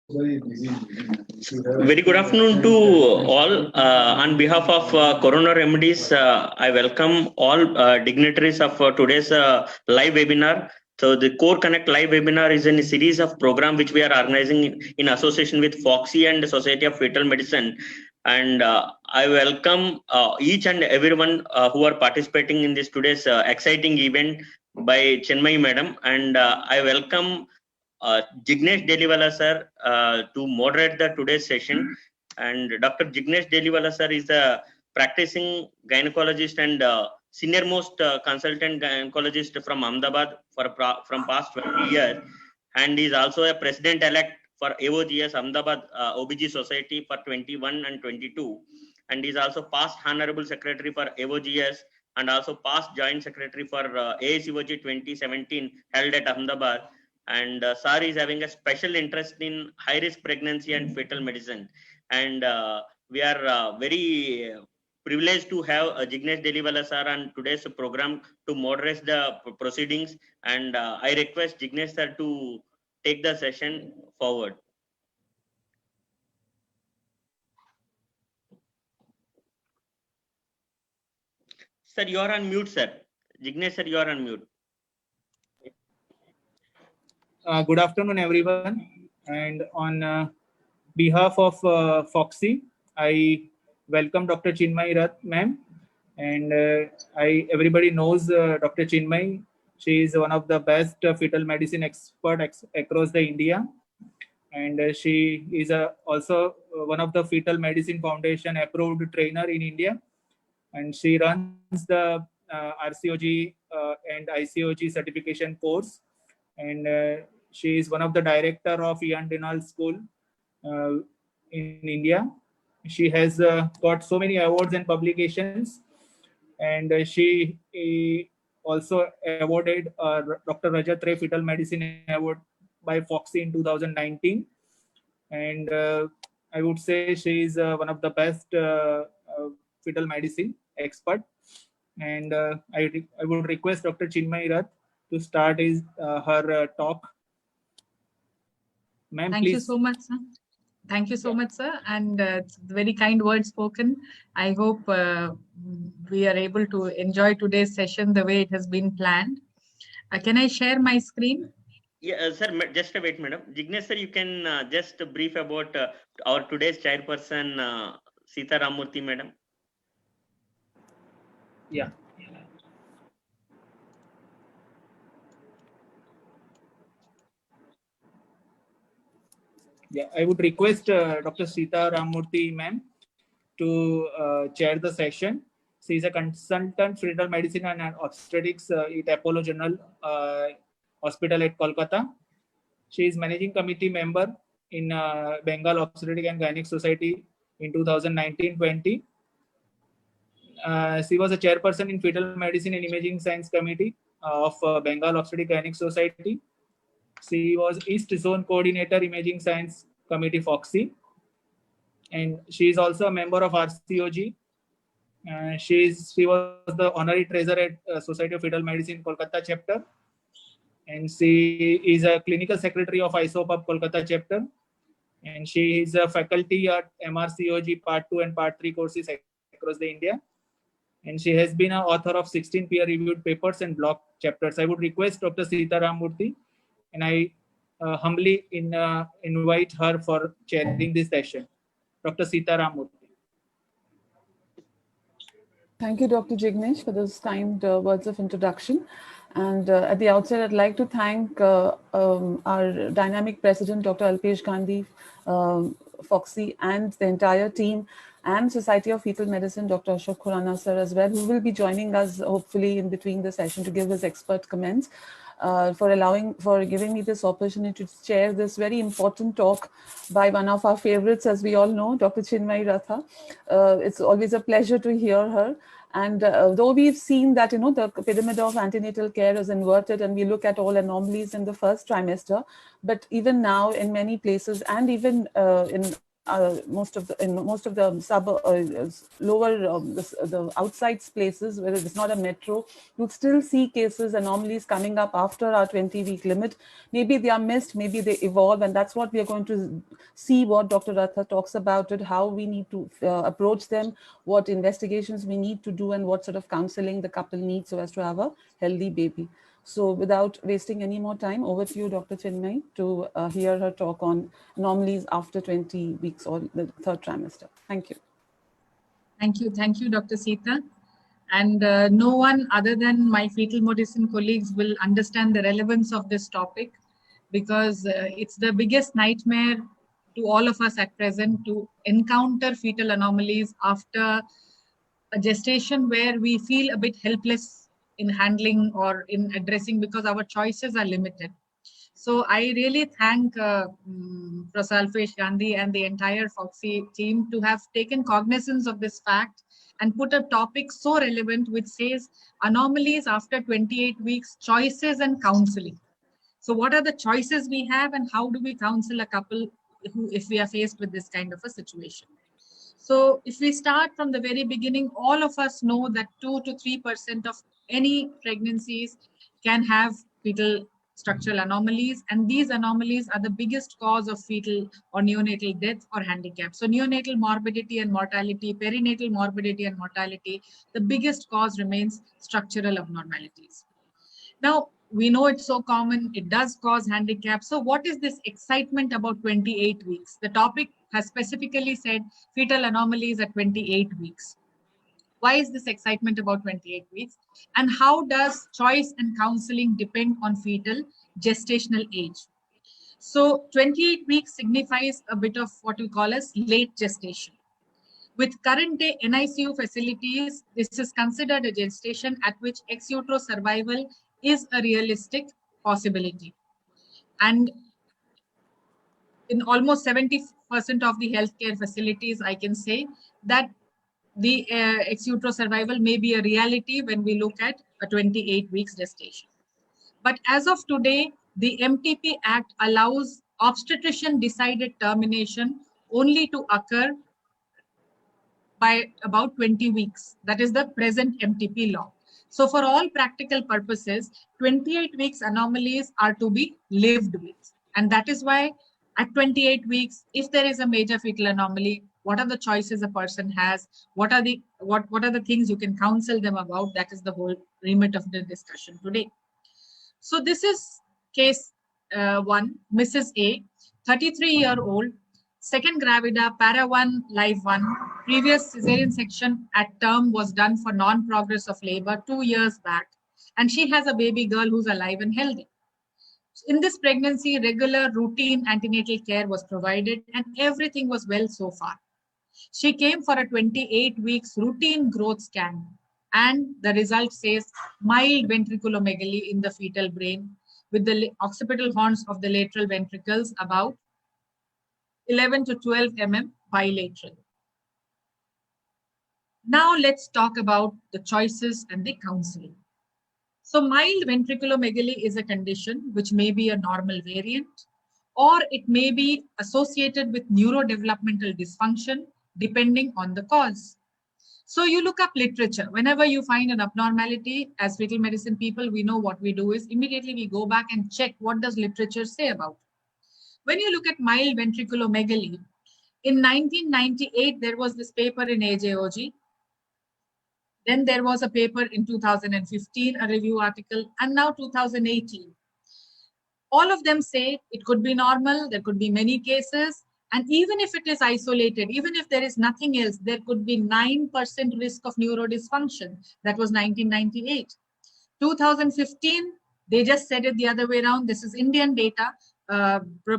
Very good afternoon to all. On behalf of Corona Remedies, I welcome all dignitaries of today's live webinar. So the Core Connect live webinar is in a series of program which we are organizing in association with Foxy and the Society of Fetal Medicine. And I welcome each and everyone who are participating in this today's exciting event by Chinmay Madam. And I welcome Jignesh Deliwala sir to moderate the today's session. And Dr. Jignesh Deliwala sir is the practicing gynecologist and senior most consultant gynecologist from Ahmedabad from past 20 years, and is also a president elect for AOGS Ahmedabad OBG Society for 21 and 22, and is also past honorable secretary for AOGS and also past joint secretary for ASCOG 2017 held at Ahmedabad. And SAR is having a special interest in high risk pregnancy and fetal medicine, and we are very privileged to have Jignesh Deliwala sir on today's program to moderate the proceedings, and I request Jignesh sir to take the session forward. Sir, you are on mute, sir. Jignesh sir, you are on mute. Good afternoon, everyone. And on behalf of Foxy, I welcome Dr. Chinmay Rath, ma'am. And everybody knows Dr. Chinmay. She is one of the best fetal medicine expert across the India. And she is also one of the Fetal Medicine Foundation approved trainer in India. And she runs the RCOG and ICOG certification course. And she is one of the director of Ian Denal School in India. She has got so many awards and publications, and she also awarded Dr. Rajat Ray Fetal Medicine Award by Foxy in 2019. And I would say she is one of the best fetal medicine expert. And I would request Dr. Chinmay Rath to start her talk. Ma'am, Thank you so much, sir. Thank you so much, sir. And it's very kind words spoken. I hope we are able to enjoy today's session the way it has been planned. Can I share my screen? Yeah, sir, just wait, madam. Jignesh sir, you can just brief about our today's chairperson, Sita Ramurthy, madam. Yeah. Yeah, I would request Dr. Sita Ramurthy, ma'am, to chair the session. She is a consultant fetal medicine and obstetrics at Apollo General Hospital at Kolkata. She is managing committee member in Bengal Obstetric and Gynec Society in 2019-20. She was a chairperson in Fetal Medicine and Imaging Science Committee of Bengal Obstetric Gynec Society. She was East Zone Coordinator Imaging Science Committee Foxy, and she is also a member of RCOG. She was the honorary treasurer at Society of Fetal Medicine Kolkata chapter, and she is a clinical secretary of ISOPUB Kolkata chapter, and she is a faculty at MRCOG Part 2 and Part 3 courses across the India. And she has been an author of 16 peer-reviewed papers and blog chapters. I would request Dr. Sita Ramurthy, and I humbly invite her for chairing this session. Dr. Sita Ramurthy. Thank you, Dr. Jignesh, for those kind words of introduction. And at the outset, I'd like to thank our dynamic president, Dr. Alpesh Gandhi, Foxy, and the entire team, and Society of Fetal Medicine, Dr. Ashok Khurana sir as well, who will be joining us hopefully in between the session to give his expert comments, for giving me this opportunity to chair this very important talk by one of our favorites, as we all know, Dr. Chinmay Ratha. It's always a pleasure to hear her. And though we've seen that, the pyramid of antenatal care is inverted and we look at all anomalies in the first trimester, but even now in many places and even in most of the lower the outside places where it's not a metro, you'll still see cases, anomalies coming up after our 20-week limit. Maybe they are missed, maybe they evolve, and that's what we are going to see. What Dr. Ratha talks about it, how we need to approach them, what investigations we need to do, and what sort of counseling the couple needs so as to have a healthy baby. So without wasting any more time, over to you, Dr. Chinmay, to hear her talk on anomalies after 20 weeks or the third trimester. Thank you. Thank you. Thank you, Dr. Sita. And no one other than my fetal medicine colleagues will understand the relevance of this topic, because it's the biggest nightmare to all of us at present to encounter fetal anomalies after a gestation where we feel a bit helpless in handling or in addressing because our choices are limited. So I really thank Professor Alpesh Gandhi and the entire FOGSI team to have taken cognizance of this fact and put a topic so relevant, which says anomalies after 28 weeks, choices and counseling. So what are the choices we have, and how do we counsel a couple who, if we are faced with this kind of a situation? So if we start from the very beginning, all of us know that 2 to 3% of any pregnancies can have fetal structural anomalies, and these anomalies are the biggest cause of fetal or neonatal death or handicap. So neonatal morbidity and mortality, perinatal morbidity and mortality, the biggest cause remains structural abnormalities. Now, we know it's so common, it does cause handicap. So what is this excitement about 28 weeks? The topic has specifically said fetal anomalies at 28 weeks. Why is this excitement about 28 weeks? And how does choice and counseling depend on fetal gestational age? So 28 weeks signifies a bit of what we call as late gestation. With current day NICU facilities, this is considered a gestation at which ex utero survival is a realistic possibility. And in almost 70% of the healthcare facilities, I can say that the ex utero survival may be a reality when we look at a 28 weeks gestation. But as of today, the MTP Act allows obstetrician decided termination only to occur by about 20 weeks. That is the present MTP law. So for all practical purposes, 28 weeks anomalies are to be lived with. And that is why at 28 weeks, if there is a major fetal anomaly, what are the choices a person has? What are the things you can counsel them about? That is the whole remit of the discussion today. So this is case 1, Mrs. A, 33-year-old, second gravida, para 1, live 1. Previous cesarean section at term was done for non-progress of labor 2 years back. And she has a baby girl who's alive and healthy. In this pregnancy, regular routine antenatal care was provided and everything was well so far. She came for a 28 weeks routine growth scan, and the result says mild ventriculomegaly in the fetal brain with the occipital horns of the lateral ventricles about 11 to 12 mm bilateral. Now let's talk about the choices and the counseling. So mild ventriculomegaly is a condition which may be a normal variant, or it may be associated with neurodevelopmental dysfunction depending on the cause. So you look up literature. Whenever you find an abnormality, as fetal medicine people, we know what we do is immediately we go back and check what does literature say about it. When you look at mild ventriculomegaly, in 1998, there was this paper in AJOG. Then there was a paper in 2015, a review article, and now 2018. All of them say it could be normal, there could be many cases, and even if it is isolated, even if there is nothing else, there could be 9% risk of neurodysfunction. That was 1998. 2015, they just said it the other way around. This is Indian data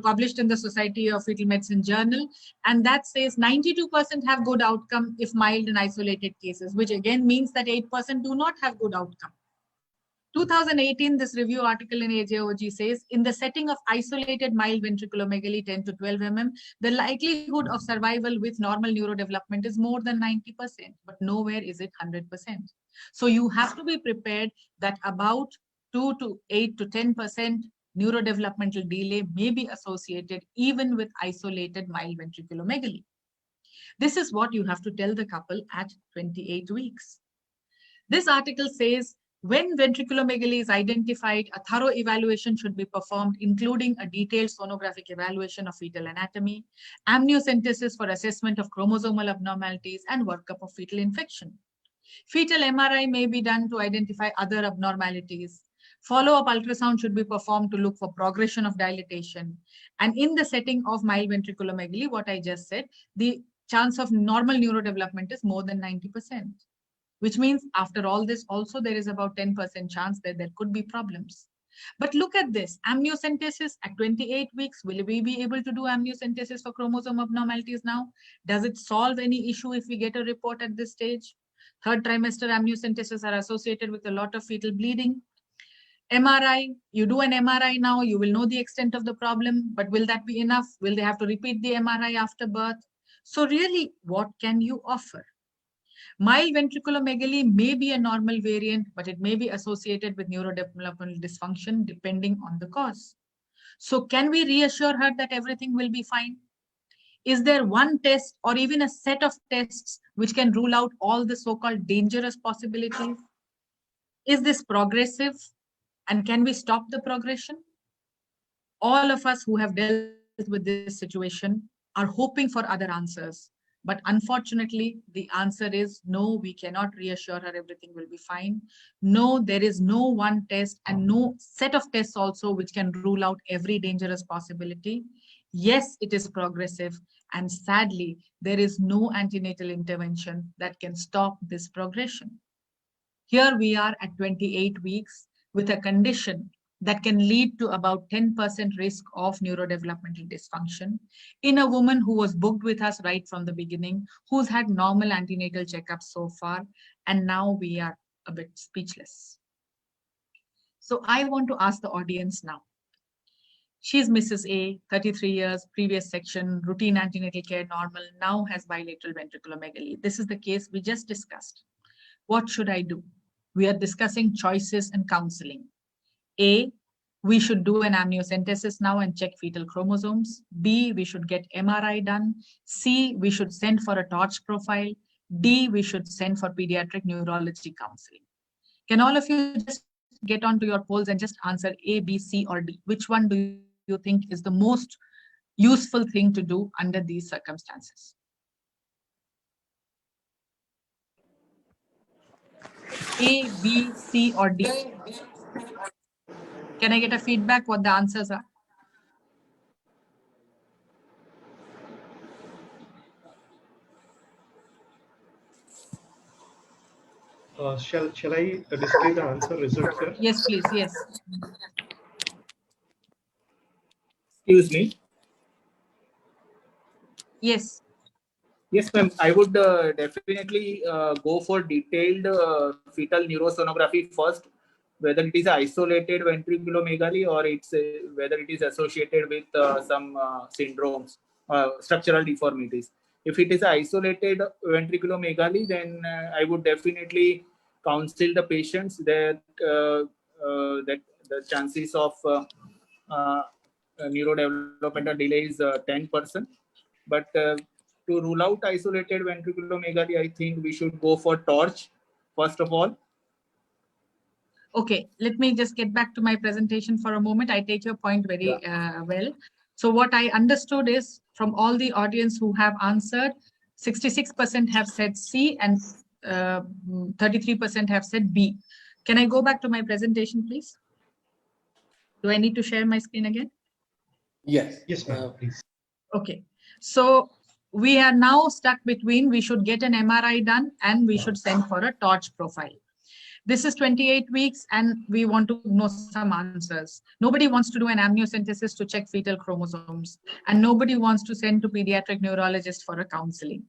published in the Society of Fetal Medicine Journal, and that says 92% have good outcome if mild and isolated cases, which again means that 8% do not have good outcome. 2018, this review article in AJOG says, in the setting of isolated mild ventriculomegaly 10 to 12 mm, the likelihood of survival with normal neurodevelopment is more than 90%, but nowhere is it 100%. So you have to be prepared that about 2 to 8 to 10% neurodevelopmental delay may be associated even with isolated mild ventriculomegaly. This is what you have to tell the couple at 28 weeks. This article says, when ventriculomegaly is identified, a thorough evaluation should be performed, including a detailed sonographic evaluation of fetal anatomy, amniocentesis for assessment of chromosomal abnormalities, and workup of fetal infection. Fetal MRI may be done to identify other abnormalities. Follow-up ultrasound should be performed to look for progression of dilatation. And in the setting of mild ventriculomegaly, what I just said, the chance of normal neurodevelopment is more than 90%. Which means after all this, also there is about 10% chance that there could be problems. But look at this, amniocentesis at 28 weeks, will we be able to do amniocentesis for chromosome abnormalities now? Does it solve any issue if we get a report at this stage? Third trimester amniocentesis are associated with a lot of fetal bleeding. MRI, you do an MRI now, you will know the extent of the problem, but will that be enough? Will they have to repeat the MRI after birth? So really, what can you offer? Mild ventriculomegaly may be a normal variant, but it may be associated with neurodevelopmental dysfunction depending on the cause. So can we reassure her that everything will be fine? Is there one test or even a set of tests which can rule out all the so-called dangerous possibilities? Is this progressive? And can we stop the progression? All of us who have dealt with this situation are hoping for other answers. But unfortunately, the answer is no, we cannot reassure her everything will be fine. No, there is no one test and no set of tests also which can rule out every dangerous possibility. Yes, it is progressive. And sadly, there is no antenatal intervention that can stop this progression. Here we are at 28 weeks with a condition that can lead to about 10% risk of neurodevelopmental dysfunction in a woman who was booked with us right from the beginning, who's had normal antenatal checkups so far, and now we are a bit speechless. So I want to ask the audience now. She's Mrs. A, 33 years, previous section, routine antenatal care, normal, now has bilateral ventriculomegaly. This is the case we just discussed. What should I do? We are discussing choices and counseling. A, we should do an amniocentesis now and check fetal chromosomes. B, we should get MRI done. C, we should send for a torch profile. D, we should send for pediatric neurology counseling. Can all of you just get onto your polls and just answer A, B, C, or D? Which one do you think is the most useful thing to do under these circumstances? A, B, C, or D? Can I get a feedback what the answers are? Shall I display the answer results here? Yes, please. Yes. Excuse me. Yes. Yes, ma'am. I would definitely go for detailed fetal neurosonography first, whether it is isolated ventriculomegaly or it's whether it is associated with some syndromes, structural deformities. If it is isolated ventriculomegaly, then I would definitely counsel the patients that that the chances of neurodevelopmental delay is 10%. But to rule out isolated ventriculomegaly, I think we should go for torch first of all. Okay, let me just get back to my presentation for a moment. I take your point very well. So what I understood is from all the audience who have answered, 66% have said C and 33% have said B. Can I go back to my presentation, please? Do I need to share my screen again? Yes, please. Okay, so we are now stuck between we should get an MRI done and we should send for a torch profile. This is 28 weeks and we want to know some answers. Nobody wants to do an amniocentesis to check fetal chromosomes and nobody wants to send to pediatric neurologist for a counseling.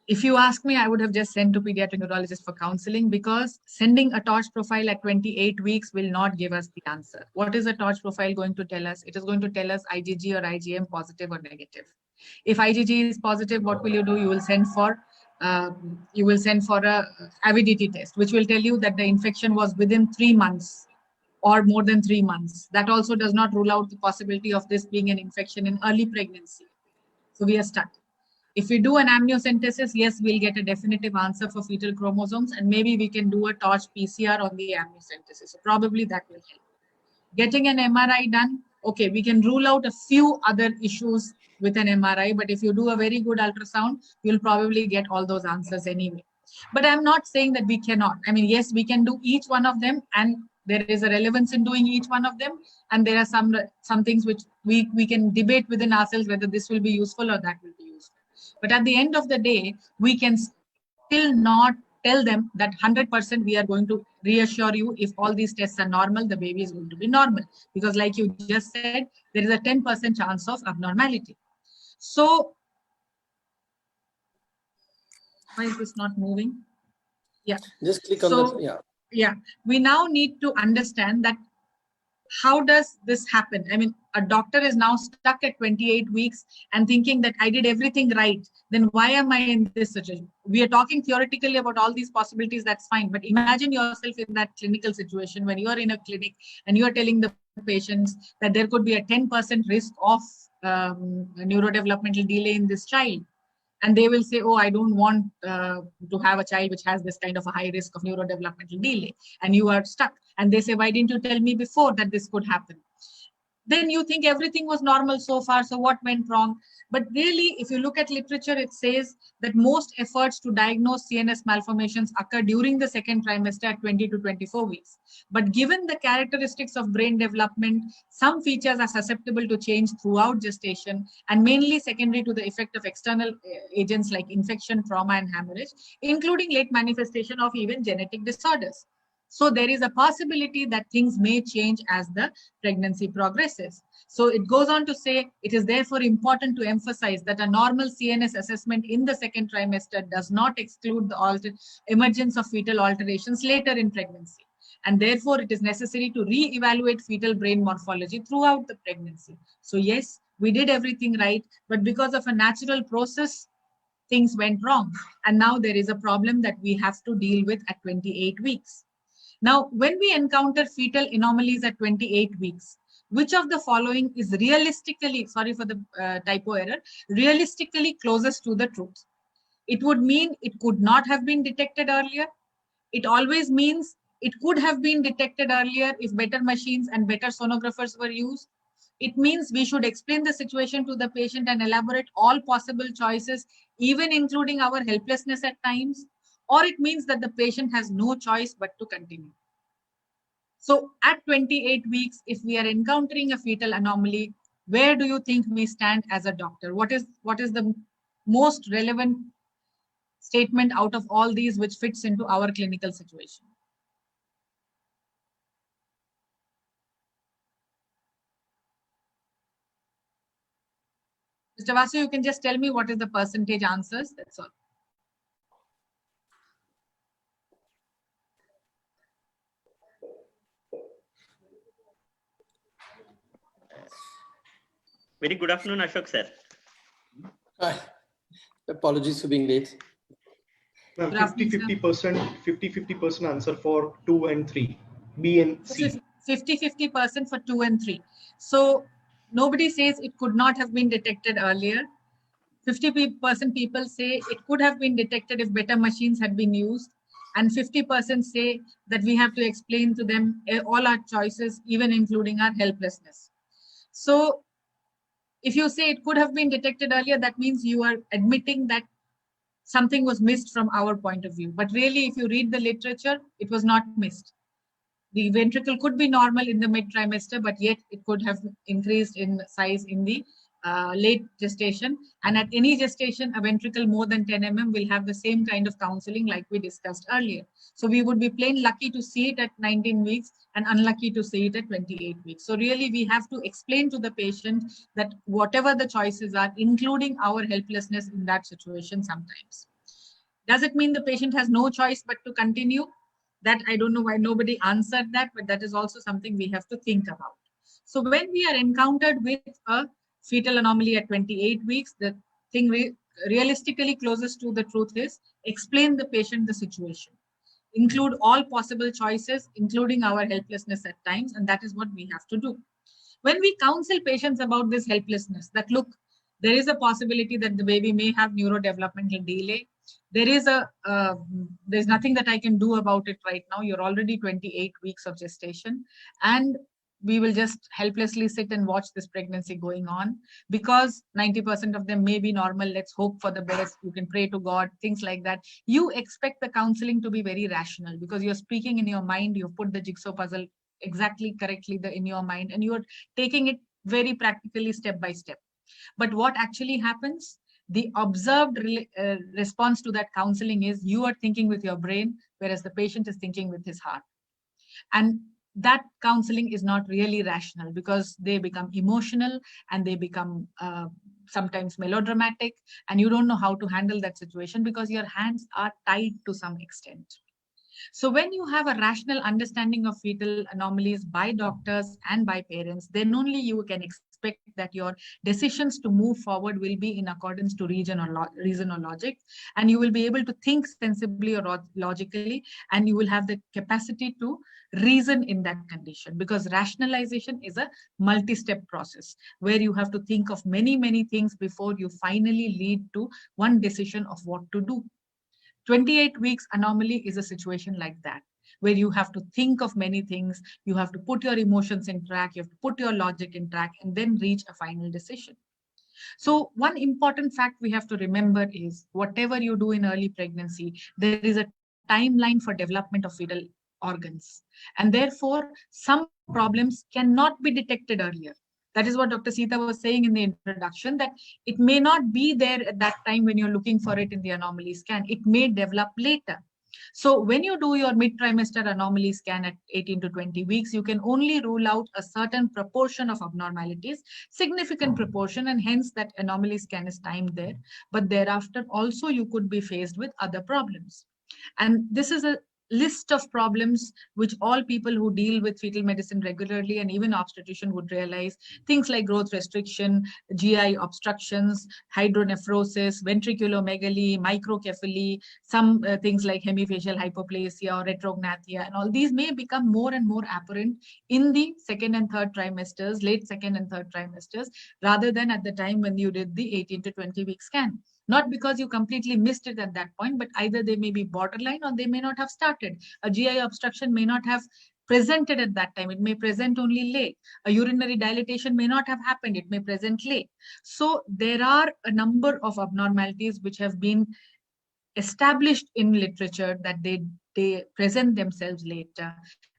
If you ask me, I would have just sent to pediatric neurologist for counseling because sending a torch profile at 28 weeks will not give us the answer. What is a torch profile going to tell us? It is going to tell us IgG or IgM positive or negative. If IgG is positive, what will you do? You will send for a avidity test, which will tell you that the infection was within 3 months or more than 3 months. That also does not rule out the possibility of this being an infection in early pregnancy. So we are stuck. If we do an amniocentesis, yes, we'll get a definitive answer for fetal chromosomes, and maybe we can do a torch PCR on the amniocentesis. So probably that will help. Getting an MRI done, okay, we can rule out a few other issues with an MRI, but if you do a very good ultrasound, you'll probably get all those answers anyway. But I'm not saying that we cannot. I mean, yes, we can do each one of them, and there is a relevance in doing each one of them. And there are some things which we can debate within ourselves whether this will be useful or that will be useful. But at the end of the day, we can still not tell them that 100% we are going to reassure you if all these tests are normal, the baby is going to be normal. Because like you just said, there is a 10% chance of abnormality. So, why is this not moving? Yeah. Just click on that. Yeah. Yeah. We now need to understand that how does this happen? I mean, a doctor is now stuck at 28 weeks and thinking that I did everything right. Then why am I in this situation? We are talking theoretically about all these possibilities. That's fine. But imagine yourself in that clinical situation when you are in a clinic and you are telling the patients that there could be a 10% risk of neurodevelopmental delay in this child. And they will say, oh, I don't want to have a child which has this kind of a high risk of neurodevelopmental delay. And you are stuck. And they say, why didn't you tell me before that this could happen? Then you think everything was normal so far. So what went wrong? But really, if you look at literature, it says that most efforts to diagnose CNS malformations occur during the second trimester at 20 to 24 weeks. But given the characteristics of brain development, some features are susceptible to change throughout gestation and mainly secondary to the effect of external agents like infection, trauma, and hemorrhage, including late manifestation of even genetic disorders. So there is a possibility that things may change as the pregnancy progresses. So it goes on to say, it is therefore important to emphasize that a normal CNS assessment in the second trimester does not exclude the emergence of fetal alterations later in pregnancy. And therefore, it is necessary to re-evaluate fetal brain morphology throughout the pregnancy. So yes, we did everything right, but because of a natural process, things went wrong. And now there is a problem that we have to deal with at 28 weeks. Now, when we encounter fetal anomalies at 28 weeks, which of the following is realistically, sorry for the typo error, realistically closest to the truth? It would mean it could not have been detected earlier. It always means it could have been detected earlier if better machines and better sonographers were used. It means we should explain the situation to the patient and elaborate all possible choices, even including our helplessness at times. Or it means that the patient has no choice but to continue. So at 28 weeks, if we are encountering a fetal anomaly, where do you think we stand as a doctor? What is the most relevant statement out of all these which fits into our clinical situation? Mr. Vasu, you can just tell me what is the percentage answers, that's all. Very good afternoon, Ashok sir. Hi. Apologies for being late. 50-50% answer for 2 and 3, B and C. 50-50% for 2 and 3. So nobody says it could not have been detected earlier. 50% people say it could have been detected if better machines had been used. And 50% say that we have to explain to them all our choices, even including our helplessness. So if you say it could have been detected earlier, that means you are admitting that something was missed from our point of view. But really, if you read the literature, it was not missed. The ventricle could be normal in the mid-trimester, but yet it could have increased in size in the late gestation. And at any gestation, a ventricle more than 10 mm will have the same kind of counseling like we discussed earlier. So we would be plain lucky to see it at 19 weeks and unlucky to see it at 28 weeks. So really, we have to explain to the patient that whatever the choices are, including our helplessness in that situation sometimes. Does it mean the patient has no choice but to continue? That I don't know why nobody answered that, but that is also something we have to think about. So when we are encountered with a fetal anomaly at 28 weeks, the thing realistically closest to the truth is explain the patient the situation. include all possible choices, including our helplessness at times, and that is what we have to do. When we counsel patients about this helplessness, that look, there is a possibility that the baby may have neurodevelopmental delay. There's nothing that I can do about it right now. You're already 28 weeks of gestation, and we will just helplessly sit and watch this pregnancy going on because 90% of them may be normal. Let's hope for the best. You can pray to God, things like that. You expect the counseling to be very rational because you're speaking in your mind. You've put the jigsaw puzzle exactly correctly in your mind, and you're taking it very practically step by step. But what actually happens? The observed response to that counseling is you are thinking with your brain, whereas the patient is thinking with his heart. And that counseling is not really rational because they become emotional and they become sometimes melodramatic, and you don't know how to handle that situation because your hands are tied to some extent. So when you have a rational understanding of fetal anomalies by doctors and by parents, then only you can expect that your decisions to move forward will be in accordance to reason or logic, and you will be able to think sensibly or logically, and you will have the capacity to reason in that condition, because rationalization is a multi-step process where you have to think of many, many things before you finally lead to one decision of what to do. 28 weeks anomaly is a situation like that, where you have to think of many things, you have to put your emotions in track, you have to put your logic in track, and then reach a final decision. So one important fact we have to remember is whatever you do in early pregnancy, there is a timeline for development of fetal organs. And therefore, some problems cannot be detected earlier. That is what Dr. Sita was saying in the introduction, that it may not be there at that time when you're looking for it in the anomaly scan. It may develop later. So when you do your mid-trimester anomaly scan at 18 to 20 weeks, you can only rule out a certain proportion of abnormalities, significant proportion, and hence that anomaly scan is timed there. But thereafter also you could be faced with other problems. And this is a list of problems which all people who deal with fetal medicine regularly and even obstetrician would realize. Things like growth restriction, GI obstructions, hydronephrosis, ventriculomegaly, microcephaly, some things like hemifacial hypoplasia or retrognathia, and all these may become more and more apparent in the second and third trimesters, late second and third trimesters, rather than at the time when you did the 18 to 20 week scan. Not because you completely missed it at that point, but either they may be borderline or they may not have started. A GI obstruction may not have presented at that time. It may present only late. A urinary dilatation may not have happened. It may present late. So there are a number of abnormalities which have been established in literature that they present themselves later.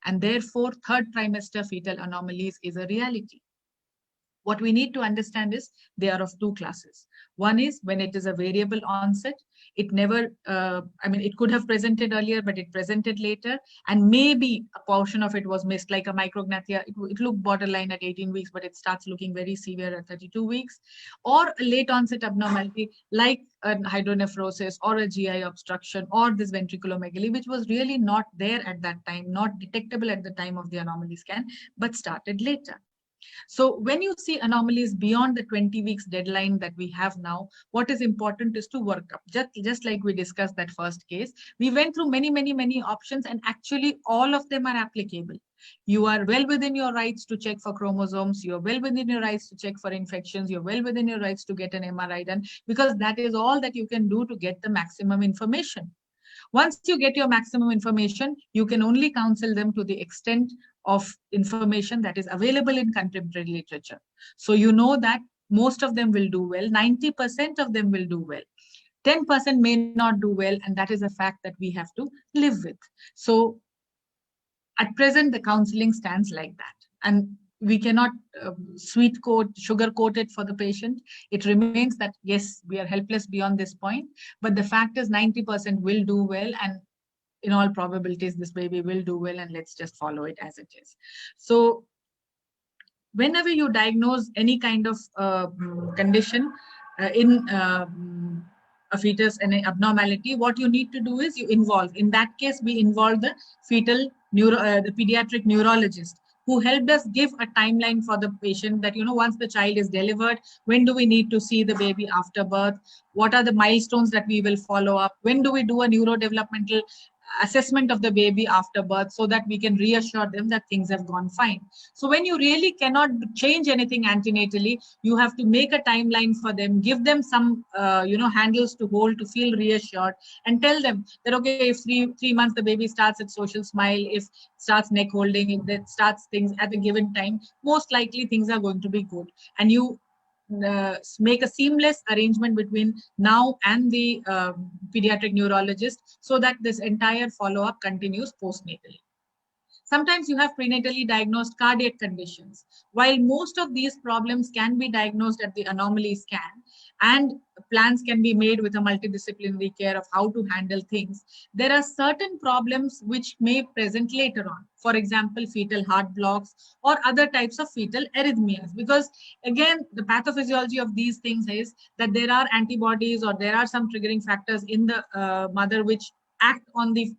And therefore, third trimester fetal anomalies is a reality. What we need to understand is they are of two classes. One is when it is a variable onset. It never, it could have presented earlier, but it presented later. And maybe a portion of it was missed, like a micrognathia. It looked borderline at 18 weeks, but it starts looking very severe at 32 weeks. Or a late onset abnormality, like a hydronephrosis or a GI obstruction or this ventriculomegaly, which was really not there at that time, not detectable at the time of the anomaly scan, but started later. So when you see anomalies beyond the 20 weeks deadline that we have now, what is important is to work up. Just like we discussed that first case, we went through many options, and actually all of them are applicable. You are well within your rights to check for chromosomes. You're well within your rights to check for infections. You're well within your rights to get an MRI done, because that is all that you can do to get the maximum information. Once you get your maximum information, you can only counsel them to the extent of information that is available in contemporary literature. So you know that most of them will do well, 90% of them will do well. 10% may not do well, and that is a fact that we have to live with. So at present, the counseling stands like that. And we cannot sugar coat it for the patient. It remains that, yes, we are helpless beyond this point, but the fact is 90% will do well, and in all probabilities, this baby will do well, and let's just follow it as it is. So whenever you diagnose any kind of condition in a fetus and an abnormality, what you need to do is you involve. In that case, we involve the the pediatric neurologist, who helped us give a timeline for the patient that, once the child is delivered, when do we need to see the baby after birth? What are the milestones that we will follow up? When do we do a neurodevelopmental assessment of the baby after birth so that we can reassure them that things have gone fine. So when you really cannot change anything antenatally, you have to make a timeline for them, give them some handles to hold to feel reassured, and tell them that, okay, if three months the baby starts at social smile, if starts neck holding, if that starts things at a given time, most likely things are going to be good. And you make a seamless arrangement between now and the pediatric neurologist so that this entire follow-up continues postnatally. Sometimes you have prenatally diagnosed cardiac conditions. While most of these problems can be diagnosed at the anomaly scan and plans can be made with a multidisciplinary care of how to handle things, there are certain problems which may present later on. For example, fetal heart blocks or other types of fetal arrhythmias. Because again, the pathophysiology of these things is that there are antibodies or there are some triggering factors in the mother which act on the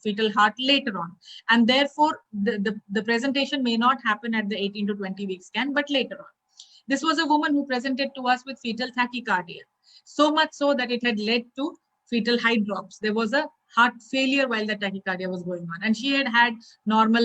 fetal heart later on, and therefore the presentation may not happen at the 18 to 20 week scan but later on. This was a woman who presented to us with fetal tachycardia, so much so that it had led to fetal hydrops. There was a heart failure while the tachycardia was going on, and she had normal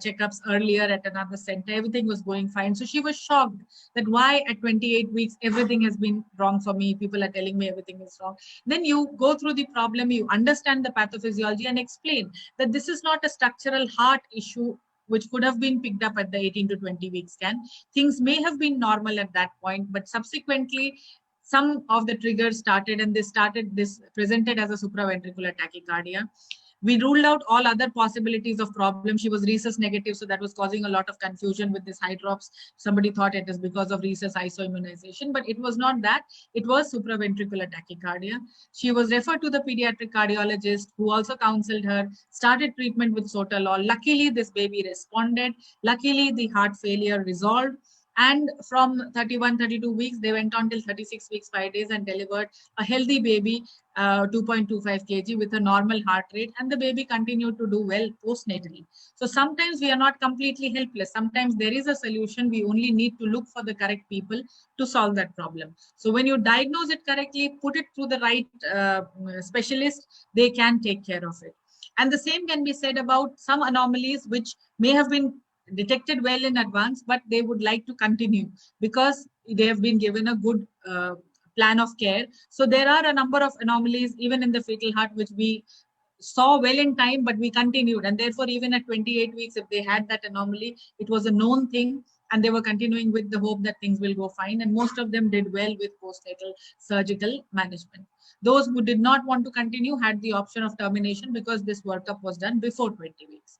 checkups earlier at another center. Everything was going fine, so she was shocked that why at 28 weeks everything has been wrong for me, people are telling me everything is wrong. Then you go through the problem, you understand the pathophysiology and explain that this is not a structural heart issue which could have been picked up at the 18 to 20 week scan. Things may have been normal at that point, but subsequently some of the triggers started, and this presented as a supraventricular tachycardia. We ruled out all other possibilities of problem. She was rhesus negative, so that was causing a lot of confusion with this hydrops. Somebody thought it is because of rhesus isoimmunization, but it was not that. It was supraventricular tachycardia. She was referred to the pediatric cardiologist, who also counseled her, started treatment with sotalol. Luckily, this baby responded. Luckily, the heart failure resolved. And from 31, 32 weeks, they went on till 36 weeks, 5 days, and delivered a healthy baby, 2.25 kg with a normal heart rate. And the baby continued to do well postnatally. So sometimes we are not completely helpless. Sometimes there is a solution. We only need to look for the correct people to solve that problem. So when you diagnose it correctly, put it through the right specialist, they can take care of it. And the same can be said about some anomalies which may have been detected well in advance, but they would like to continue because they have been given a good plan of care. So there are a number of anomalies even in the fetal heart which we saw well in time, but we continued, and therefore even at 28 weeks, if they had that anomaly, it was a known thing, and they were continuing with the hope that things will go fine, and most of them did well with postnatal surgical management. Those who did not want to continue had the option of termination because this workup was done before 20 weeks.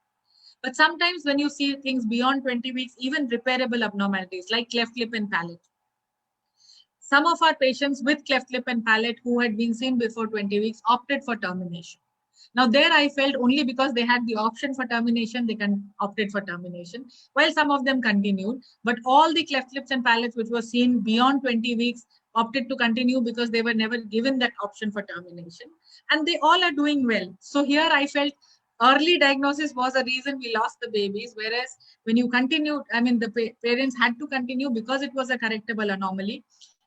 But sometimes when you see things beyond 20 weeks, even repairable abnormalities like cleft lip and palate. Some of our patients with cleft lip and palate who had been seen before 20 weeks opted for termination. Now there I felt only because they had the option for termination, they opted for termination, while some of them continued. But all the cleft lips and palates which were seen beyond 20 weeks opted to continue because they were never given that option for termination. And they all are doing well. So here I felt early diagnosis was a reason we lost the babies, whereas when you continued, I mean, the parents had to continue because it was a correctable anomaly.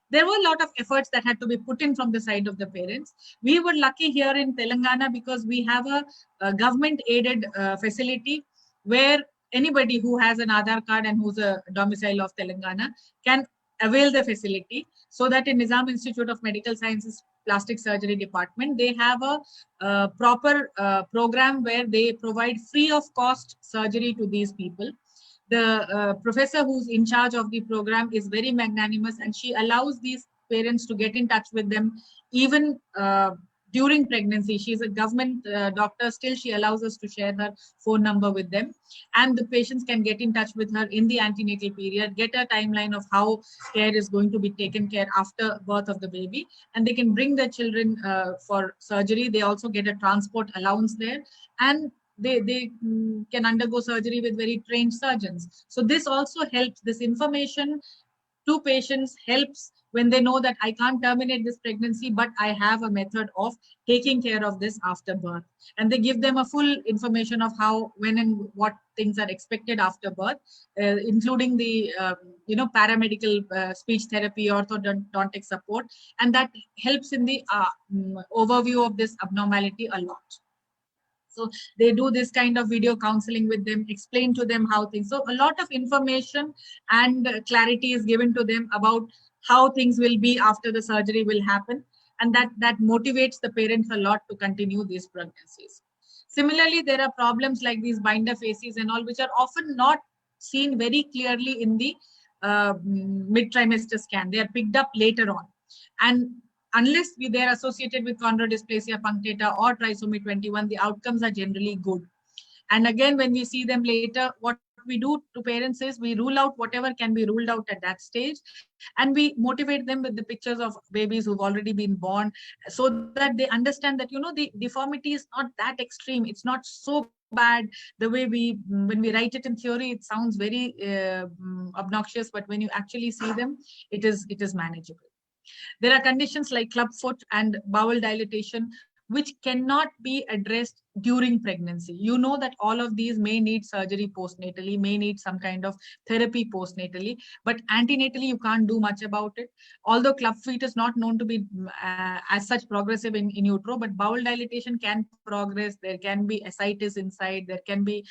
There were a lot of efforts that had to be put in from the side of the parents. We were lucky here in Telangana because we have a government-aided facility where anybody who has an Aadhaar card and who's a domicile of Telangana can avail the facility. So that in Nizam Institute of Medical Sciences Plastic Surgery Department, they have a proper program where they provide free of cost surgery to these people. The professor who's in charge of the program is very magnanimous, and she allows these parents to get in touch with them even during pregnancy. She's a government doctor, still she allows us to share her phone number with them, and the patients can get in touch with her in the antenatal period, get a timeline of how care is going to be taken care after birth of the baby, and they can bring their children for surgery. They also get a transport allowance there, and they can undergo surgery with very trained surgeons. So this also helps, this information to patients helps when they know that I can't terminate this pregnancy, but I have a method of taking care of this after birth. And they give them a full information of how, when and what things are expected after birth, including the paramedical speech therapy, orthodontic support, and that helps in the overview of this abnormality a lot. So they do this kind of video counseling with them, explain to them how things. So a lot of information and clarity is given to them about how things will be after the surgery will happen. And that motivates the parents a lot to continue these pregnancies. Similarly, there are problems like these binder faces and all, which are often not seen very clearly in the mid-trimester scan. They are picked up later on. And unless they're associated with chondrodysplasia punctata or trisomy 21, the outcomes are generally good. And again, when we see them later, what we do to parents is we rule out whatever can be ruled out at that stage, and we motivate them with the pictures of babies who've already been born, so that they understand that, you know, the deformity is not that extreme. It's not so bad the way when we write it in theory, it sounds very obnoxious, but when you actually see them, it is manageable. There are conditions like clubfoot and bowel dilatation, which cannot be addressed during pregnancy. You know that all of these may need surgery postnatally, may need some kind of therapy postnatally, but antenatally you can't do much about it. Although clubfoot is not known to be as such progressive in utero, but bowel dilatation can progress. There can be ascites inside, there can be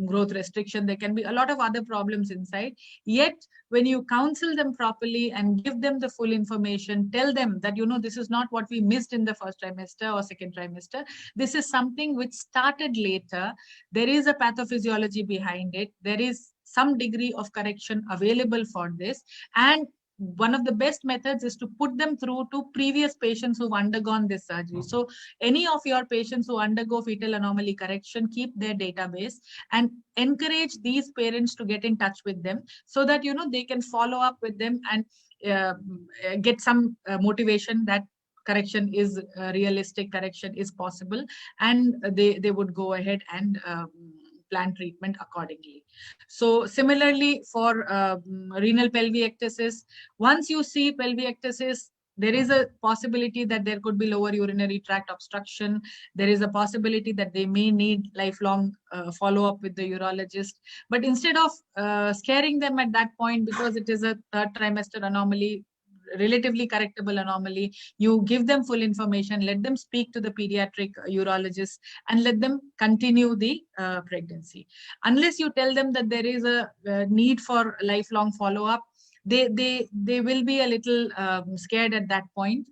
growth restriction, there can be a lot of other problems inside. Yet, when you counsel them properly and give them the full information, tell them that, you know, this is not what we missed in the first trimester or second trimester. This is something which started later. There is a pathophysiology behind it. There is some degree of correction available for this. And one of the best methods is to put them through to previous patients who've undergone this surgery. So any of your patients who undergo fetal anomaly correction, keep their database and encourage these parents to get in touch with them, so that, you know, they can follow up with them and get some motivation that correction is realistic, correction is possible, and they would go ahead and plan treatment accordingly. So similarly for renal pelviectasis, once you see pelviectasis, there is a possibility that there could be lower urinary tract obstruction. There is a possibility that they may need lifelong follow-up with the urologist. But instead of scaring them at that point, because it is a third trimester anomaly, relatively correctable anomaly, you give them full information, let them speak to the pediatric urologist, and let them continue the pregnancy. Unless you tell them that there is a need for lifelong follow-up, they will be a little scared at that point.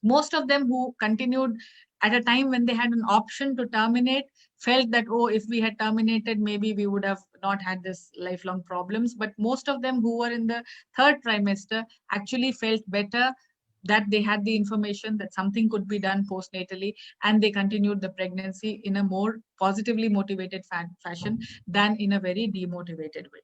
Most of them who continued at a time when they had an option to terminate felt that, oh, if we had terminated, maybe we would have not had this lifelong problems. But most of them who were in the third trimester actually felt better, that they had the information that something could be done postnatally, and they continued the pregnancy in a more positively motivated fashion than in a very demotivated way.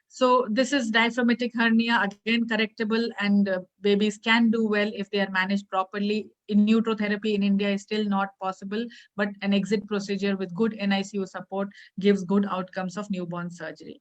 So this is diaphragmatic hernia, again correctable, and babies can do well if they are managed properly. In utero therapy in India is still not possible, but an exit procedure with good NICU support gives good outcomes of newborn surgery.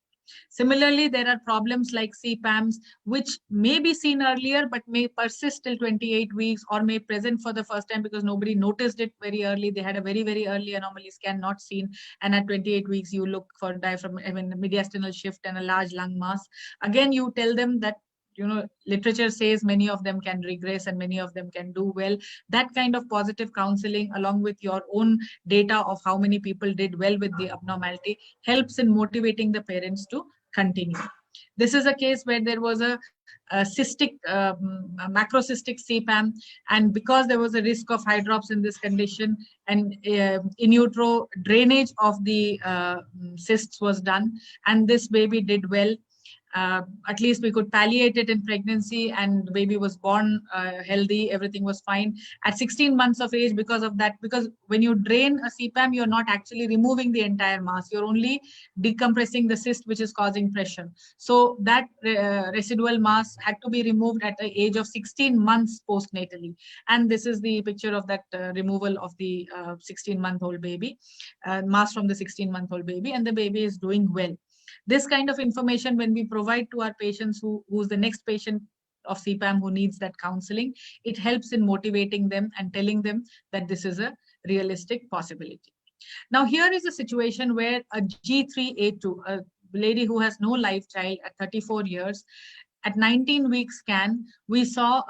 Similarly, there are problems like CPAMs, which may be seen earlier, but may persist till 28 weeks, or may present for the first time because nobody noticed it very early. They had a very, very early anomaly scan not seen. And at 28 weeks, you look for mediastinal shift and a large lung mass. Again, you tell them that, you know, literature says many of them can regress and many of them can do well. That kind of positive counseling, along with your own data of how many people did well with the abnormality, helps in motivating the parents to continue. This is a case where there was a cystic, macrocystic CPAM, and because there was a risk of hydrops in this condition, and in utero drainage of the cysts was done, and this baby did well. At least we could palliate it in pregnancy, and the baby was born healthy, everything was fine. At 16 months of age, because of that, because when you drain a CPAM, you're not actually removing the entire mass, you're only decompressing the cyst which is causing pressure. So that residual mass had to be removed at the age of 16 months postnatally. And this is the picture of that removal of the 16-month-old baby, mass from the 16-month-old baby, and the baby is doing well. This kind of information, when we provide to our patients who's the next patient of CPAM who needs that counseling, it helps in motivating them and telling them that this is a realistic possibility. Now, here is a situation where a G3A2, a lady who has no live child at 34 years, at 19 weeks scan, we saw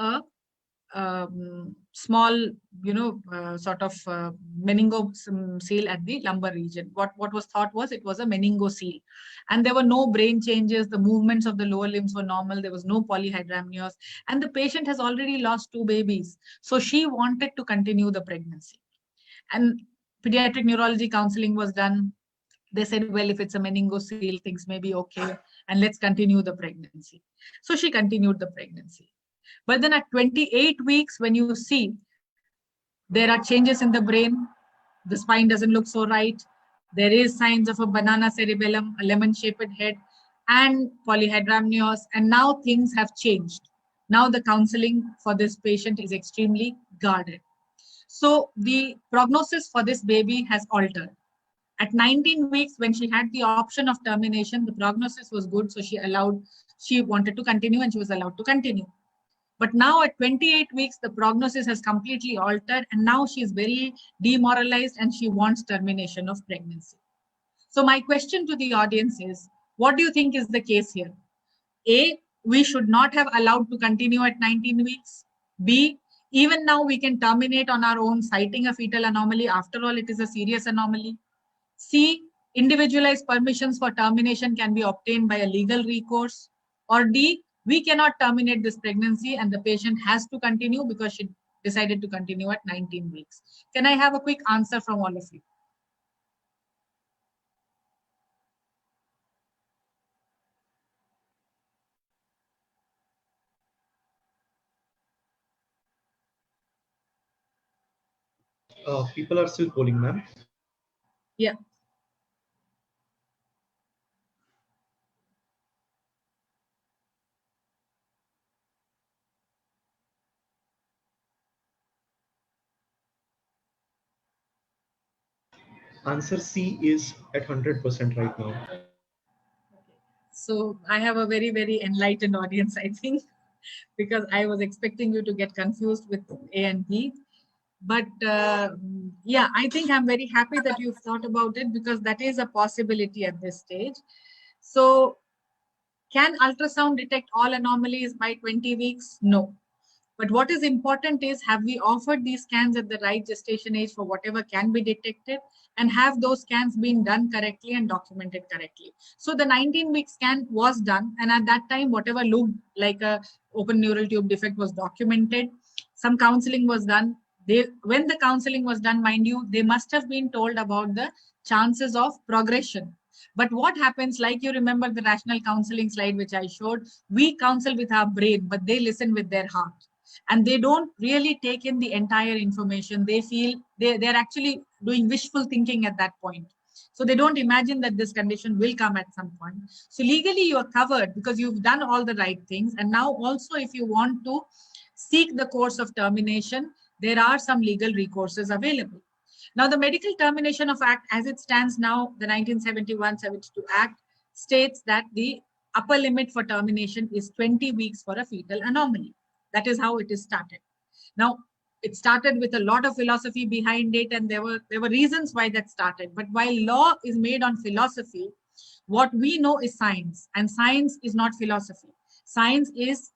small, sort of meningocele at the lumbar region. What was thought was it was a meningocele, and there were no brain changes. The movements of the lower limbs were normal. There was no polyhydramnios, and the patient has already lost 2 babies, so she wanted to continue the pregnancy. And pediatric neurology counseling was done. They said, well, if it's a meningocele, things may be okay, and let's continue the pregnancy. So she continued the pregnancy. But then at 28 weeks, when you see there are changes in the brain, the spine doesn't look so right, there is signs of a banana cerebellum, a lemon-shaped head, and polyhydramnios, and now things have changed. Now the counseling for this patient is extremely guarded. So the prognosis for this baby has altered. At 19 weeks, when she had the option of termination, the prognosis was good, so she wanted to continue, and she was allowed to continue. But now at 28 weeks, the prognosis has completely altered, and now she is very demoralized and she wants termination of pregnancy. So my question to the audience is, what do you think is the case here? A, we should not have allowed to continue at 19 weeks. B, even now we can terminate on our own, citing a fetal anomaly. After all, it is a serious anomaly. C, individualized permissions for termination can be obtained by a legal recourse. Or D, we cannot terminate this pregnancy and the patient has to continue because she decided to continue at 19 weeks. Can I have a quick answer from all of you? People are still polling, ma'am. Yeah. Answer C is at 100% right now. So I have a very, very enlightened audience, I think, because I was expecting you to get confused with A and B. But yeah, I think I'm very happy that you've thought about it, because that is a possibility at this stage. So can ultrasound detect all anomalies by 20 weeks? No. But what is important is, have we offered these scans at the right gestation age for whatever can be detected, and have those scans been done correctly and documented correctly? So the 19-week scan was done, and at that time, whatever looked like a open neural tube defect was documented. Some counseling was done. When the counseling was done, mind you, they must have been told about the chances of progression. But what happens, like you remember the rational counseling slide which I showed, we counsel with our brain, but they listen with their heart. And they don't really take in the entire information. They feel they're actually doing wishful thinking at that point. So they don't imagine that this condition will come at some point. So legally you are covered because you've done all the right things. And now also, if you want to seek the course of termination, there are some legal recourses available. Now, the Medical Termination of Act, as it stands now, the 1971-72 Act, states that the upper limit for termination is 20 weeks for a fetal anomaly. That is how it is started. Now, it started with a lot of philosophy behind it, and there were reasons why that started. But while law is made on philosophy, what we know is science, and science is not philosophy. Science is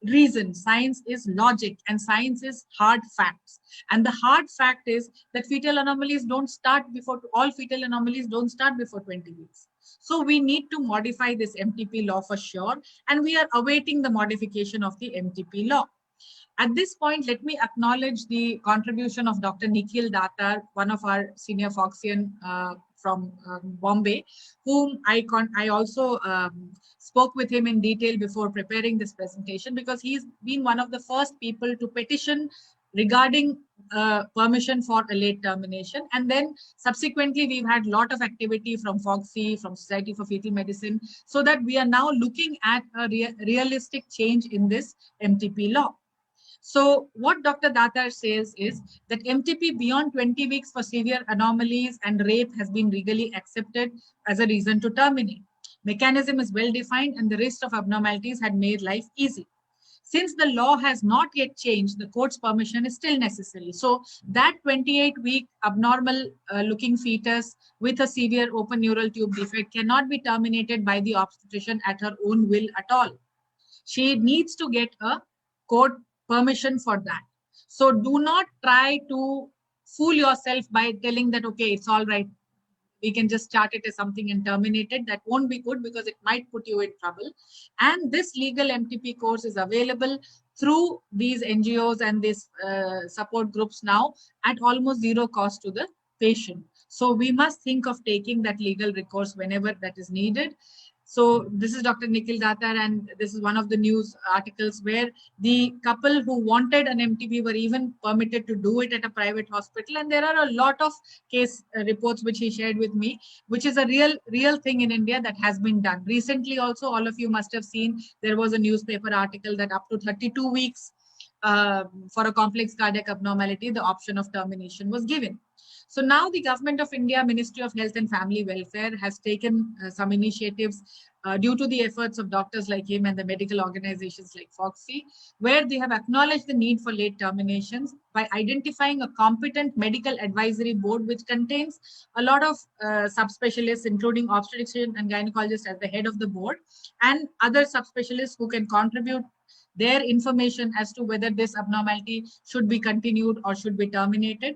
reason, science is logic, and science is hard facts. And the hard fact is that fetal anomalies don't start before, all fetal anomalies don't start before 20 weeks. So we need to modify this MTP law for sure, and we are awaiting the modification of the MTP law. At this point, let me acknowledge the contribution of Dr. Nikhil Datar, one of our senior Foxian from Bombay, whom I also spoke with him in detail before preparing this presentation, because he's been one of the first people to petition regarding permission for a late termination. And then subsequently, we've had a lot of activity from FOGSI, from Society for Fetal Medicine, so that we are now looking at a realistic change in this MTP law. So what Dr. Datar says is that MTP beyond 20 weeks for severe anomalies and rape has been legally accepted as a reason to terminate. Mechanism is well defined, and the risk of abnormalities had made life easy. Since the law has not yet changed, the court's permission is still necessary. So that 28-week abnormal looking fetus with a severe open neural tube defect cannot be terminated by the obstetrician at her own will at all. She needs to get a court permission for that. So do not try to fool yourself by telling that, okay, it's all right, we can just start it as something and terminate it. That won't be good because it might put you in trouble. And this legal MTP course is available through these NGOs and these support groups now at almost zero cost to the patient. So we must think of taking that legal recourse whenever that is needed. So this is Dr. Nikhil Datar, and this is one of the news articles where the couple who wanted an MTP were even permitted to do it at a private hospital. And there are a lot of case reports which he shared with me, which is a real thing in India that has been done. Recently also, all of you must have seen, there was a newspaper article that up to 32 weeks for a complex cardiac abnormality, the option of termination was given. So now the Government of India, Ministry of Health and Family Welfare has taken some initiatives due to the efforts of doctors like him and the medical organizations like FOXI, where they have acknowledged the need for late terminations by identifying a competent medical advisory board, which contains a lot of subspecialists, including obstetrician and gynecologists as the head of the board, and other subspecialists who can contribute their information as to whether this abnormality should be continued or should be terminated.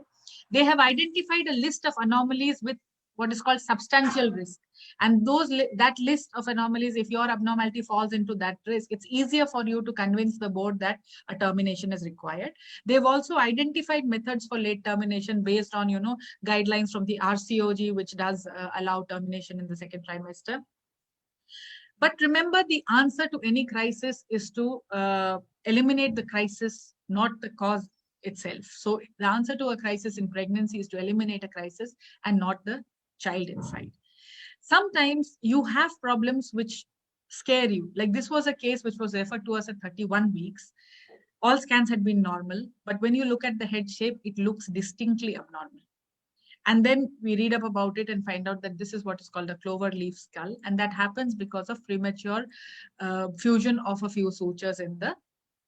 They have identified a list of anomalies with what is called substantial risk. And that list of anomalies, if your abnormality falls into that risk, it's easier for you to convince the board that a termination is required. They've also identified methods for late termination based on, guidelines from the RCOG, which does allow termination in the second trimester. But remember, the answer to any crisis is to eliminate the crisis, not the cause itself. So the answer to a crisis in pregnancy is to eliminate a crisis and not the child inside. Sometimes you have problems which scare you. Like this was a case which was referred to us at 31 weeks. All scans had been normal, but when you look at the head shape, it looks distinctly abnormal. And then we read up about it and find out that this is what is called a clover leaf skull. And that happens because of premature fusion of a few sutures in the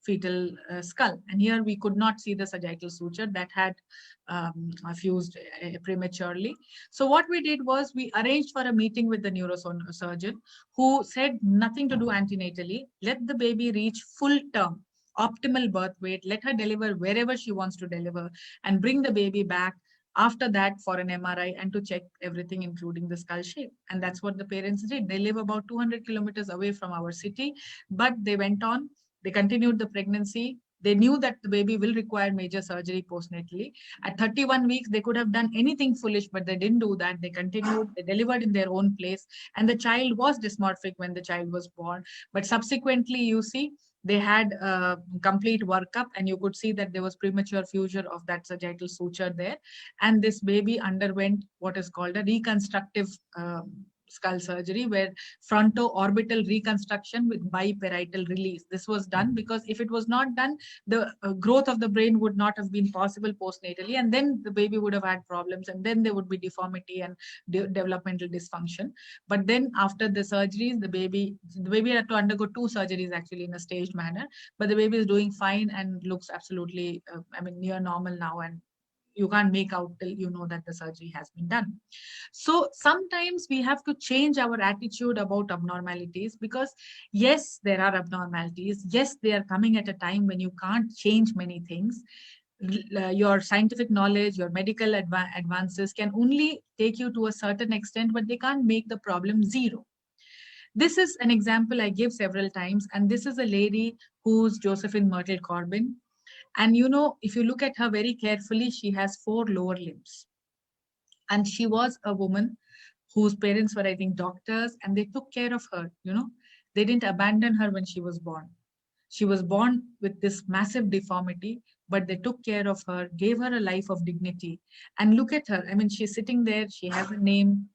fetal skull. And here we could not see the sagittal suture that had fused prematurely. So what we did was we arranged for a meeting with the neurosurgeon, who said nothing to do antenatally, let the baby reach full term, optimal birth weight, let her deliver wherever she wants to deliver, and bring the baby back after that for an MRI and to check everything, including the skull shape. And that's what the parents did. They live about 200 kilometers away from our city, but they went on. They continued the pregnancy. They knew that the baby will require major surgery postnatally. At 31 weeks, they could have done anything foolish, but they didn't do that. They continued, they delivered in their own place. And the child was dysmorphic when the child was born. But subsequently, you see, they had a complete workup, and you could see that there was premature fusion of that sagittal suture there. And this baby underwent what is called a reconstructive skull surgery, where fronto-orbital reconstruction with biparietal release. This was done because if it was not done, the growth of the brain would not have been possible postnatally, and then the baby would have had problems, and then there would be deformity and developmental dysfunction. But then after the surgeries, the baby had to undergo 2 surgeries actually in a staged manner, but the baby is doing fine and looks absolutely, near normal now, and you can't make out till you know that the surgery has been done. So sometimes we have to change our attitude about abnormalities, because yes, there are abnormalities. Yes, they are coming at a time when you can't change many things. Your scientific knowledge, your medical advances can only take you to a certain extent, but they can't make the problem zero. This is an example I give several times, and this is a lady who's Josephine Myrtle Corbin. And if you look at her very carefully, she has 4 lower limbs. And she was a woman whose parents were, I think, doctors, and they took care of her. They didn't abandon her when she was born. She was born with this massive deformity, but they took care of her, gave her a life of dignity. And look at her. She's sitting there. She has a name.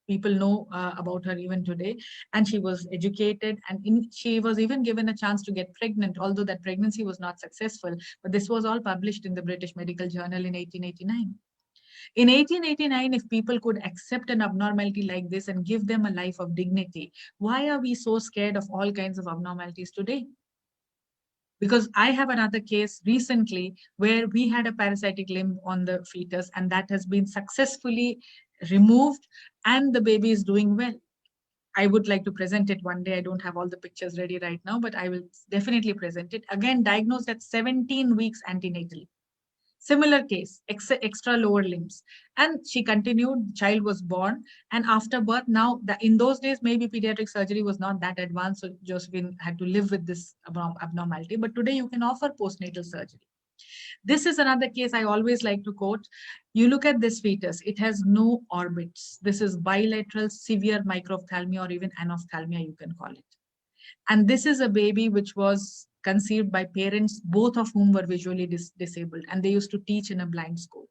People know about her even today, and she was educated, and she was even given a chance to get pregnant, although that pregnancy was not successful. But this was all published in the British Medical Journal in 1889. In 1889, if people could accept an abnormality like this and give them a life of dignity, why are we so scared of all kinds of abnormalities today? Because I have another case recently where we had a parasitic limb on the fetus, and that has been successfully removed, and the baby is doing well. I would like to present it one day. I don't have all the pictures ready right now, but I will definitely present it. Again, diagnosed at 17 weeks antenatally. Similar case, extra lower limbs. And she continued, child was born. And after birth, now, in those days, maybe pediatric surgery was not that advanced. So Josephine had to live with this abnormality. But today you can offer postnatal surgery. This is another case I always like to quote. You look at this fetus, it has no orbits. This is bilateral severe microphthalmia or even anophthalmia, you can call it. And this is a baby which was conceived by parents, both of whom were visually disabled, and they used to teach in a blind school.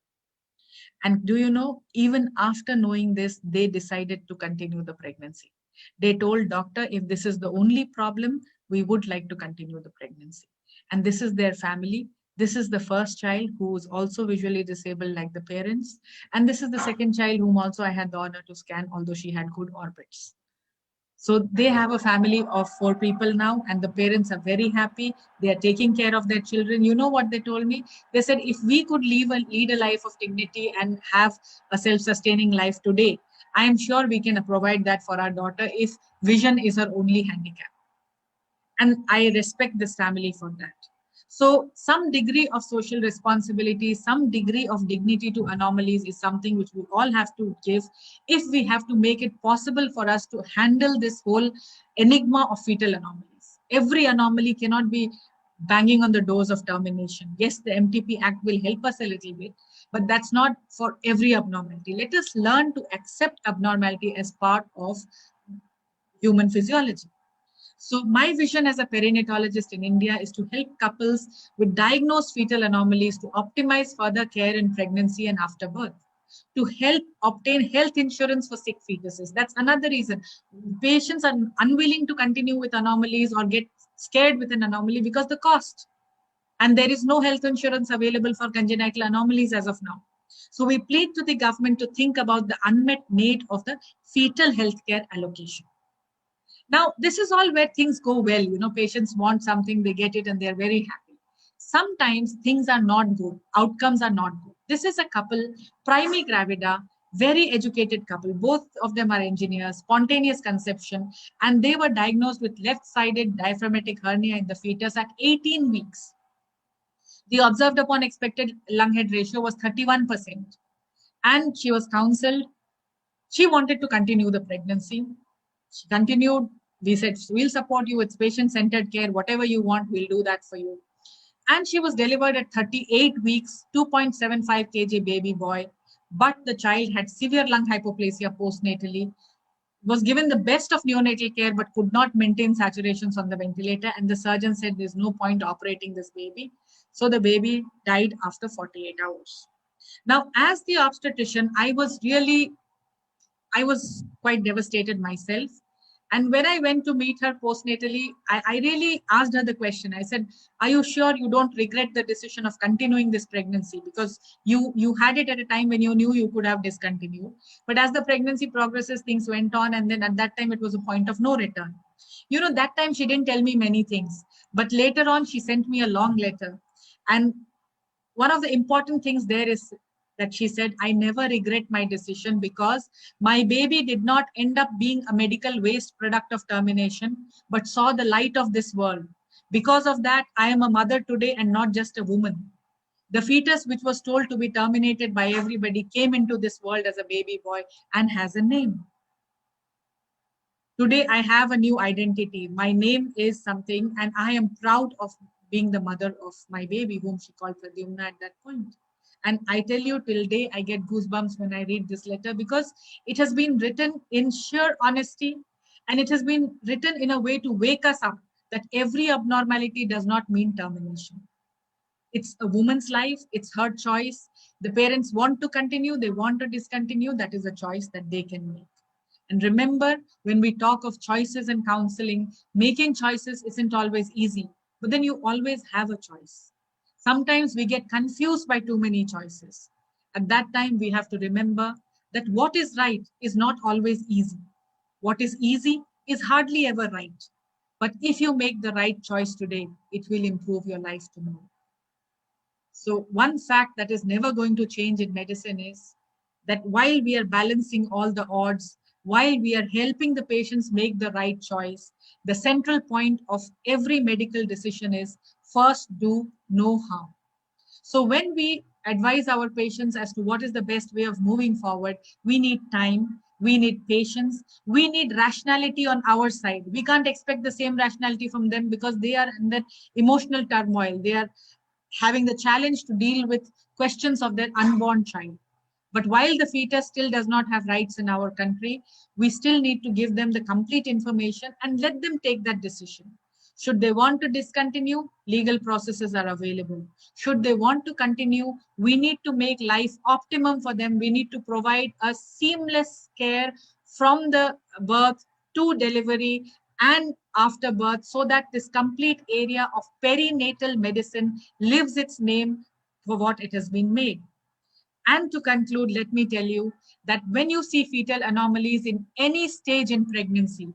And do you know, even after knowing this, they decided to continue the pregnancy. They told doctor, if this is the only problem, we would like to continue the pregnancy. And this is their family. This is the first child who is also visually disabled like the parents. And this is the second child whom also I had the honor to scan, although she had good orbits. So they have a family of 4 people now, and the parents are very happy. They are taking care of their children. You know what they told me? They said, if we could lead a life of dignity and have a self-sustaining life today, I am sure we can provide that for our daughter if vision is her only handicap. And I respect this family for that. So some degree of social responsibility, some degree of dignity to anomalies is something which we all have to give if we have to make it possible for us to handle this whole enigma of fetal anomalies. Every anomaly cannot be banging on the doors of termination. Yes, the MTP Act will help us a little bit, but that's not for every abnormality. Let us learn to accept abnormality as part of human physiology. So my vision as a perinatologist in India is to help couples with diagnosed fetal anomalies to optimize further care in pregnancy and after birth, to help obtain health insurance for sick fetuses. That's another reason. Patients are unwilling to continue with anomalies or get scared with an anomaly because the cost. And there is no health insurance available for congenital anomalies as of now. So we plead to the government to think about the unmet need of the fetal healthcare allocation. Now, this is all where things go well. You know, patients want something, they get it, and they're very happy. Sometimes things are not good. Outcomes are not good. This is a couple, primi gravida, very educated couple. Both of them are engineers, spontaneous conception, and they were diagnosed with left-sided diaphragmatic hernia in the fetus at 18 weeks. The observed upon expected lung head ratio was 31%. And she was counseled. She wanted to continue the pregnancy. She continued. We said, we'll support you with patient-centered care. Whatever you want, we'll do that for you. And she was delivered at 38 weeks, 2.75 kg baby boy. But the child had severe lung hypoplasia postnatally, was given the best of neonatal care, but could not maintain saturations on the ventilator. And the surgeon said, there's no point operating this baby. So the baby died after 48 hours. Now, as the obstetrician, I was quite devastated myself. And when I went to meet her postnatally, I really asked her the question. I said, are you sure you don't regret the decision of continuing this pregnancy? Because you had it at a time when you knew you could have discontinued. But as the pregnancy progresses, things went on. And then at that time, it was a point of no return. You know, that time she didn't tell me many things. But later on, she sent me a long letter. And one of the important things there is that she said, I never regret my decision because my baby did not end up being a medical waste product of termination, but saw the light of this world. Because of that, I am a mother today and not just a woman. The fetus, which was told to be terminated by everybody, came into this world as a baby boy and has a name. Today, I have a new identity. My name is something, and I am proud of being the mother of my baby, whom she called Pradyumna at that point. And I tell you, till day, I get goosebumps when I read this letter because it has been written in sheer honesty, and it has been written in a way to wake us up that every abnormality does not mean termination. It's a woman's life. It's her choice. The parents want to continue. They want to discontinue. That is a choice that they can make. And remember, when we talk of choices and counseling, making choices isn't always easy, but then you always have a choice. Sometimes we get confused by too many choices. At that time, we have to remember that what is right is not always easy. What is easy is hardly ever right. But if you make the right choice today, it will improve your life tomorrow. So one fact that is never going to change in medicine is that while we are balancing all the odds, while we are helping the patients make the right choice, the central point of every medical decision is first do no harm. So when we advise our patients as to what is the best way of moving forward, we need time, we need patience, we need rationality on our side. We can't expect the same rationality from them because they are in that emotional turmoil. They are having the challenge to deal with questions of their unborn child. But while the fetus still does not have rights in our country, we still need to give them the complete information and let them take that decision. Should they want to discontinue, legal processes are available. Should they want to continue, we need to make life optimum for them. We need to provide a seamless care from the birth to delivery and after birth, so that this complete area of perinatal medicine lives its name for what it has been made. And to conclude, let me tell you that when you see fetal anomalies in any stage in pregnancy,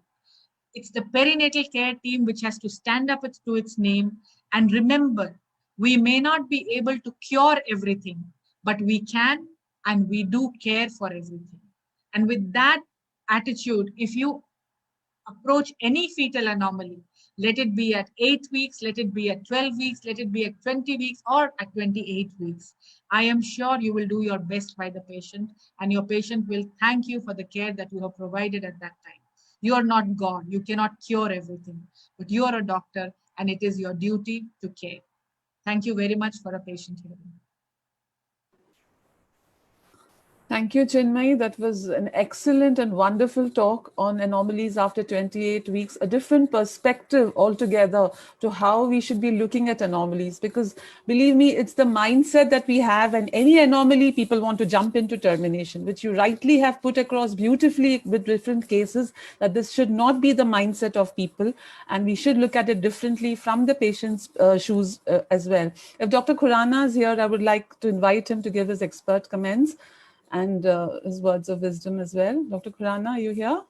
it's the perinatal care team which has to stand up to its name. And remember, we may not be able to cure everything, but we can and we do care for everything. And with that attitude, if you approach any fetal anomaly, let it be at 8 weeks, let it be at 12 weeks, let it be at 20 weeks or at 28 weeks. I am sure you will do your best by the patient, and your patient will thank you for the care that you have provided at that time. You are not God. You cannot cure everything, but you are a doctor and it is your duty to care. Thank you very much for a patient hearing. Thank you, Chinmay. That was an excellent and wonderful talk on anomalies after 28 weeks, a different perspective altogether to how we should be looking at anomalies. Because believe me, it's the mindset that we have, and any anomaly, people want to jump into termination, which you rightly have put across beautifully with different cases, that this should not be the mindset of people, and we should look at it differently from the patient's shoes as well. If Dr. Khurana is here, I would like to invite him to give his expert comments and his words of wisdom as well. Dr. Khurana, are you here?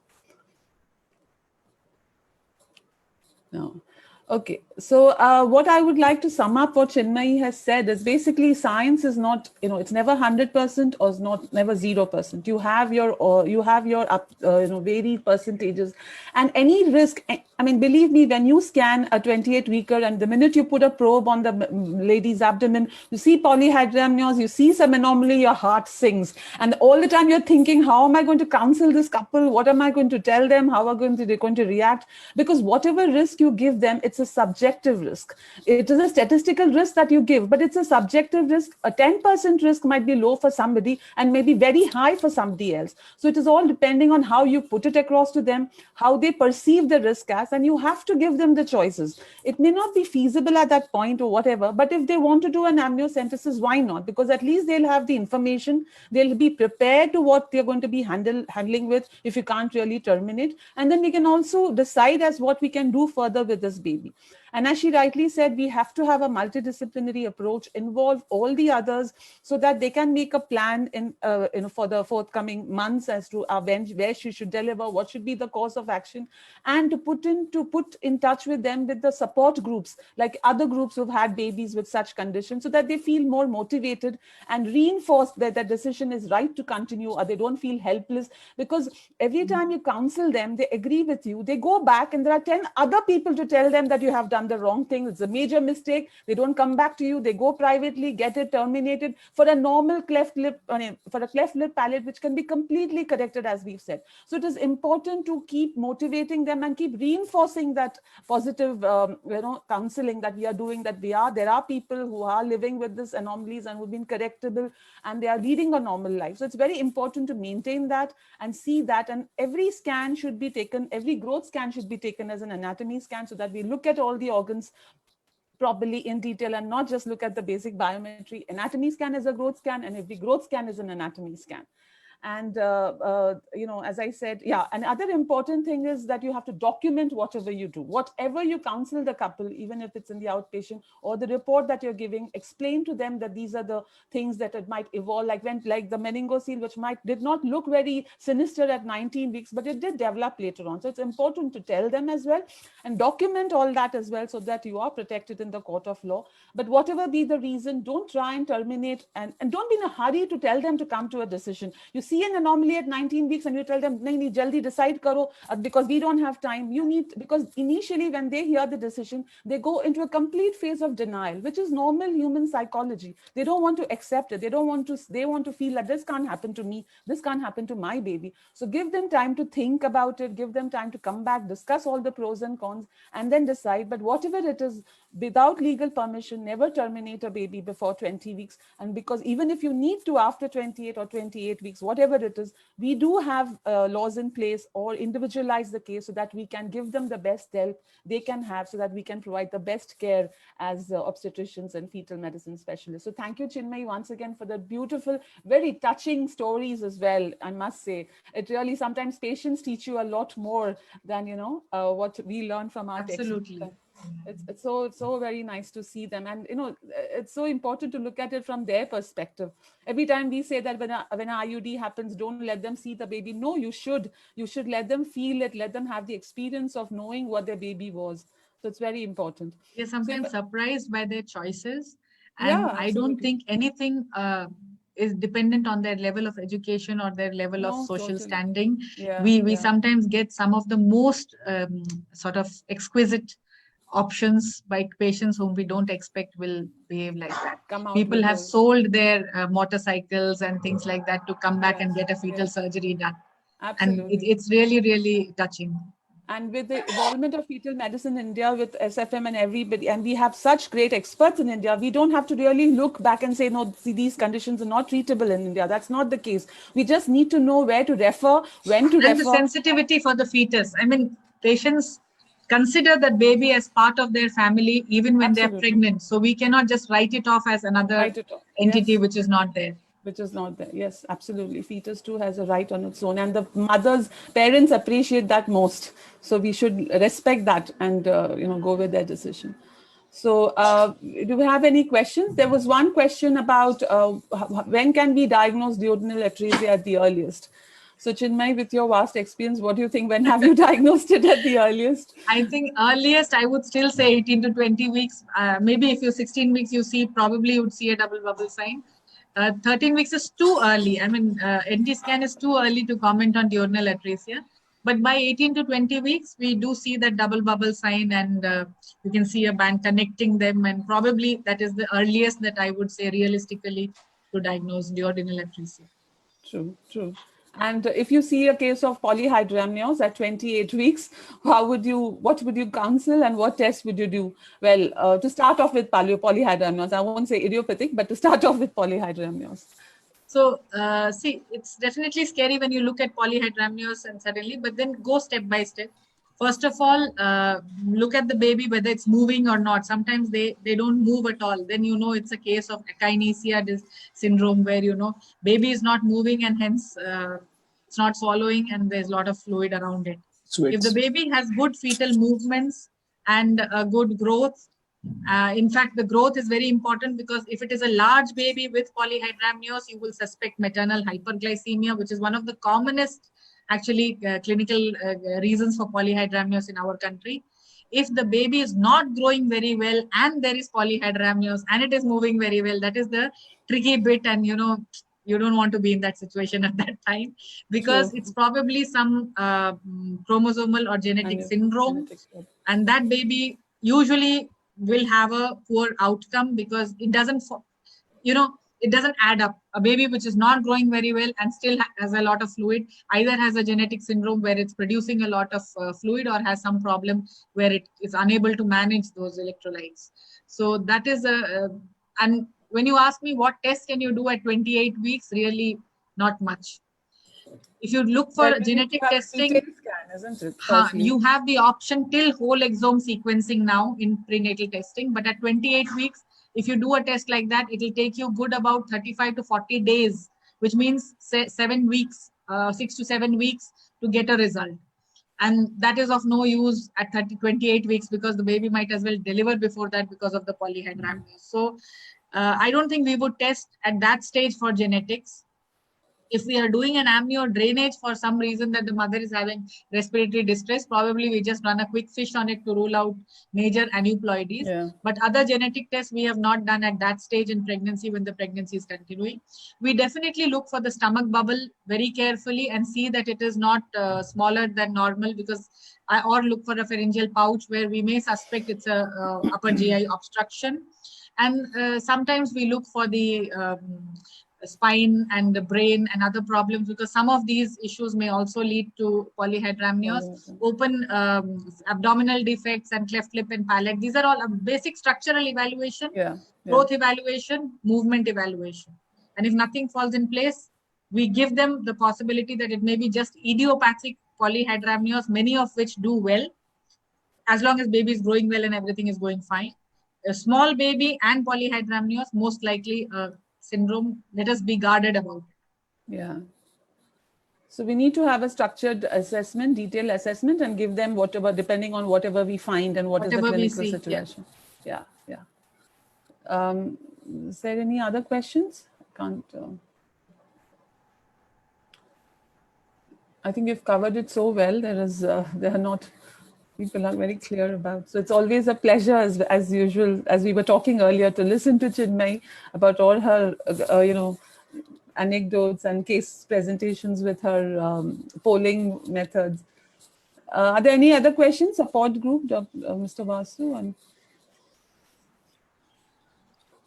No. Okay, so what I would like to sum up what Chinmay has said is basically science is not, it's never 100% or it's not never 0%. You have your varied percentages, and any risk. I mean, believe me, when you scan a 28-weeker and the minute you put a probe on the lady's abdomen, you see polyhydramnios, you see some anomaly, your heart sinks, and all the time you're thinking, how am I going to counsel this couple? What am I going to tell them? How are they going to react? Because whatever risk you give them, it's a subjective risk. It is a statistical risk that you give, but it's a subjective risk. A 10% risk might be low for somebody and maybe very high for somebody else. So it is all depending on how you put it across to them, how they perceive the risk as, and you have to give them the choices. It may not be feasible at that point or whatever, but if they want to do an amniocentesis, why not? Because at least they'll have the information, they'll be prepared to what they're going to be handling with if you can't really terminate. And then we can also decide as what we can do further with this baby. And as she rightly said, we have to have a multidisciplinary approach, involve all the others so that they can make a plan for the forthcoming months as to where she should deliver, what should be the course of action, and to put in touch with them with the support groups, like other groups who've had babies with such conditions, so that they feel more motivated and reinforced that the decision is right to continue, or they don't feel helpless. Because every time you counsel them, they agree with you, they go back and there are 10 other people to tell them that you have done the wrong thing, it's a major mistake. They don't come back to you, they go privately, get it terminated for a normal cleft lip palate, which can be completely corrected, as we've said. So it is important to keep motivating them and keep reinforcing that positive counseling that we are doing, that there are people who are living with this anomalies and who've been correctable and they are leading a normal life. So it's very important to maintain that and see that, and every scan should be taken, every growth scan should be taken as an anatomy scan, so that we look at all the organs properly in detail and not just look at the basic biometry. Anatomy scan is a growth scan, and every growth scan is an anatomy scan. And, as I said, another important thing is that you have to document whatever you do, whatever you counsel the couple, even if it's in the outpatient or the report that you're giving, explain to them that these are the things that it might evolve, like the meningocele, which did not look very sinister at 19 weeks, but it did develop later on. So it's important to tell them as well and document all that as well, so that you are protected in the court of law. But whatever be the reason, don't try and terminate, and don't be in a hurry to tell them to come to a decision. You see an anomaly at 19 weeks and you tell them, nahi, jaldi decide karo, because we don't have time. You need, because initially when they hear the decision, they go into a complete phase of denial, which is normal human psychology. They don't want to accept it. They want to feel that this can't happen to me. This can't happen to my baby. So give them time to think about it, give them time to come back, discuss all the pros and cons, and then decide. But whatever it is, without legal permission, never terminate a baby before 20 weeks. And because even if you need to after 28 or 28 weeks, whatever it is, we do have laws in place or individualize the case so that we can give them the best help they can have, so that we can provide the best care as obstetricians and fetal medicine specialists. So thank you, Chinmay, once again for the beautiful, very touching stories as well. I must say, it really, sometimes patients teach you a lot more than, what we learn from our Absolutely. textbooks. It's so very nice to see them, and it's so important to look at it from their perspective. Every time we say that when an IUD happens, don't let them see the baby. No, you should let them feel it, let them have the experience of knowing what their baby was. So it's very important. They're sometimes surprised by their choices, and Yeah, I don't think anything is dependent on their level of education or their level of social totally. standing. Yeah, We sometimes get some of the most sort of exquisite options by patients whom we don't expect will behave like that. come out People with have those. sold their motorcycles and things like that to come back and get a fetal surgery done. Absolutely. And it's really, really touching. And with the involvement of fetal medicine in India, with SFM and everybody, and we have such great experts in India, we don't have to really look back and say, no, see, these conditions are not treatable in India. That's not the case. We just need to know where to refer, when to refer. And the sensitivity for the fetus. I mean, patients consider that baby as part of their family, even when they're pregnant. So we cannot just write it off as another entity which is not there. Which is not there. Yes, absolutely. Fetus too has a right on its own, and the parents appreciate that most. So we should respect that and go with their decision. So do we have any questions? There was one question about when can we diagnose duodenal atresia at the earliest? So Chinmay, with your vast experience, what do you think? When have you diagnosed it at the earliest? I think earliest, I would still say 18 to 20 weeks. Maybe if you're 16 weeks, probably you would see a double bubble sign. 13 weeks is too early. I mean, NT scan is too early to comment on duodenal atresia. But by 18 to 20 weeks, we do see that double bubble sign, and you can see a band connecting them. And probably that is the earliest that I would say realistically to diagnose duodenal atresia. True. And if you see a case of polyhydramnios at 28 weeks, what would you counsel and what test would you do? Well, to start off with polyhydramnios, I won't say idiopathic, but to start off with polyhydramnios. So, see, it's definitely scary when you look at polyhydramnios and suddenly, but then go step by step. First of all, look at the baby, whether it's moving or not. Sometimes they don't move at all. Then it's a case of akinesia syndrome where, baby is not moving and hence it's not swallowing and there's a lot of fluid around it. Sweet. If the baby has good fetal movements and good growth, in fact, the growth is very important because if it is a large baby with polyhydramnios, you will suspect maternal hyperglycemia, which is one of the commonest actually clinical reasons for polyhydramnios in our country. If the baby is not growing very well and there is polyhydramnios and it is moving very well, that is the tricky bit, and you don't want to be in that situation at that time because it's probably some chromosomal or genetic syndrome, and that baby usually will have a poor outcome because it doesn't add up. A baby which is not growing very well and still has a lot of fluid either has a genetic syndrome where it's producing a lot of fluid or has some problem where it is unable to manage those electrolytes. So that is and when you ask me what test can you do at 28 weeks, really not much. If you look for genetic testing, you have the option till whole exome sequencing now in prenatal testing. But at 28 weeks, if you do a test like that, it will take you good about 35 to 40 days, which means 7 weeks, 6 to 7 weeks to get a result. And that is of no use at 28 weeks because the baby might as well deliver before that because of the polyhydramnios. So I don't think we would test at that stage for genetics. If we are doing an amnio drainage for some reason that the mother is having respiratory distress, probably we just run a quick fish on it to rule out major aneuploidies. Yeah. But other genetic tests we have not done at that stage in pregnancy when the pregnancy is continuing. We definitely look for the stomach bubble very carefully and see that it is not smaller than normal, because or look for a pharyngeal pouch where we may suspect it's a upper GI obstruction. And sometimes we look for the spine and the brain and other problems, because some of these issues may also lead to polyhydramnios, open abdominal defects and cleft lip and palate. These are all a basic structural evaluation, growth evaluation, movement evaluation. And if nothing falls in place, we give them the possibility that it may be just idiopathic polyhydramnios, many of which do well, as long as baby is growing well and everything is going fine. A small baby and polyhydramnios, most likely syndrome. Let us be guarded about it. Yeah. So we need to have a structured assessment, detailed assessment, and give them whatever, depending on whatever we find and what Whatever is the we clinical see, situation. Yeah. Is there any other questions? I think you've covered it so well. There are not, people are very clear about. So it's always a pleasure, as usual, as we were talking earlier, to listen to Chinmay about all her, anecdotes and case presentations with her polling methods. Are there any other questions? Support group, Mr. Vasu?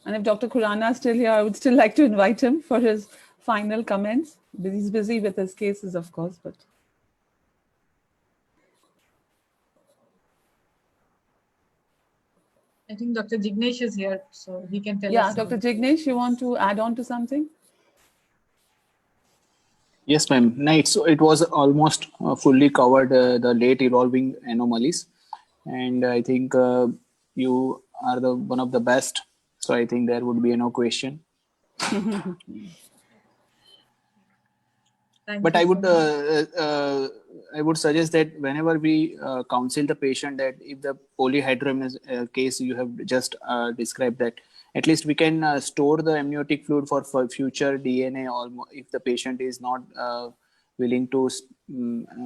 And if Dr. Khurana is still here, I would still like to invite him for his final comments. He's busy with his cases, of course, but. I think Dr. Jignesh is here, so he can tell us. Yeah, Dr. Jignesh, you want to add on to something? Yes, ma'am. Right. So it was almost fully covered the late evolving anomalies, and I think you are one of the best. So I think there would be no question. But I would suggest that whenever we counsel the patient, that if the polyhydramnios case you have just described, that at least we can store the amniotic fluid for future DNA, or if the patient is not willing to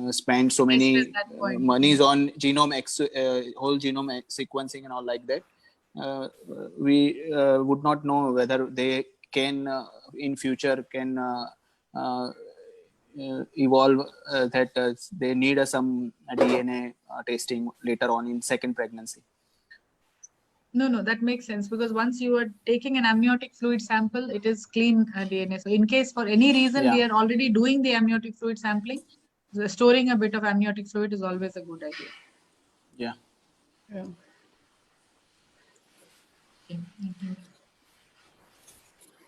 spend so many monies on genome whole genome sequencing and all like that, we would not know whether they can in future can evolve that they need some DNA testing later on in second pregnancy. No, that makes sense, because once you are taking an amniotic fluid sample, it is clean DNA. So in case for any reason we are already doing the amniotic fluid sampling, storing a bit of amniotic fluid is always a good idea. Yeah.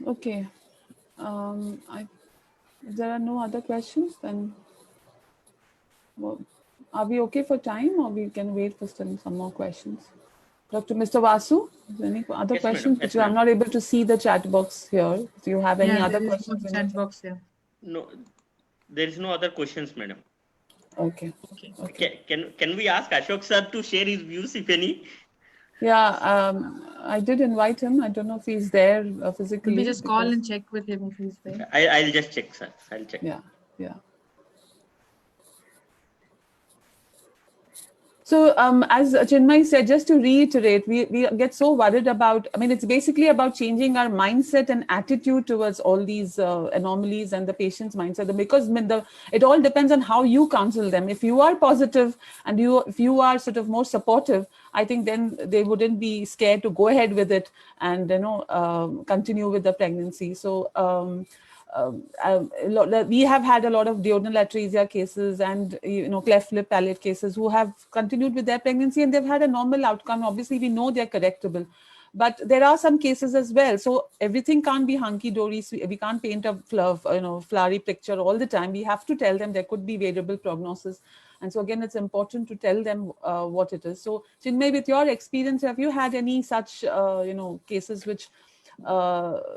Okay. If there are no other questions, then are we okay for time, or we can wait for some more questions? Mr. Vasu, is there any other questions? Because I'm not able to see the chat box here. Do you have any other questions? No chat box here. No, there is no other questions, madam. Okay. Can we ask Ashok sir to share his views, if any? Yeah, I did invite him. I don't know if he's there physically. Maybe just call and check with him if he's there. I'll just check, sir. I'll check. Yeah. So as Chinmay said, just to reiterate, we get so worried about, it's basically about changing our mindset and attitude towards all these anomalies and the patient's mindset, because it all depends on how you counsel them. If you are positive and if you are sort of more supportive, I think then they wouldn't be scared to go ahead with it and continue with the pregnancy. So we have had a lot of duodenal atresia cases and cleft lip palate cases who have continued with their pregnancy and they've had a normal outcome. Obviously, we know they're correctable, but there are some cases as well. So everything can't be hunky dory. We can't paint a flowery picture all the time. We have to tell them there could be variable prognosis. And so again, it's important to tell them what it is. So Chinmay, with your experience, have you had any such cases which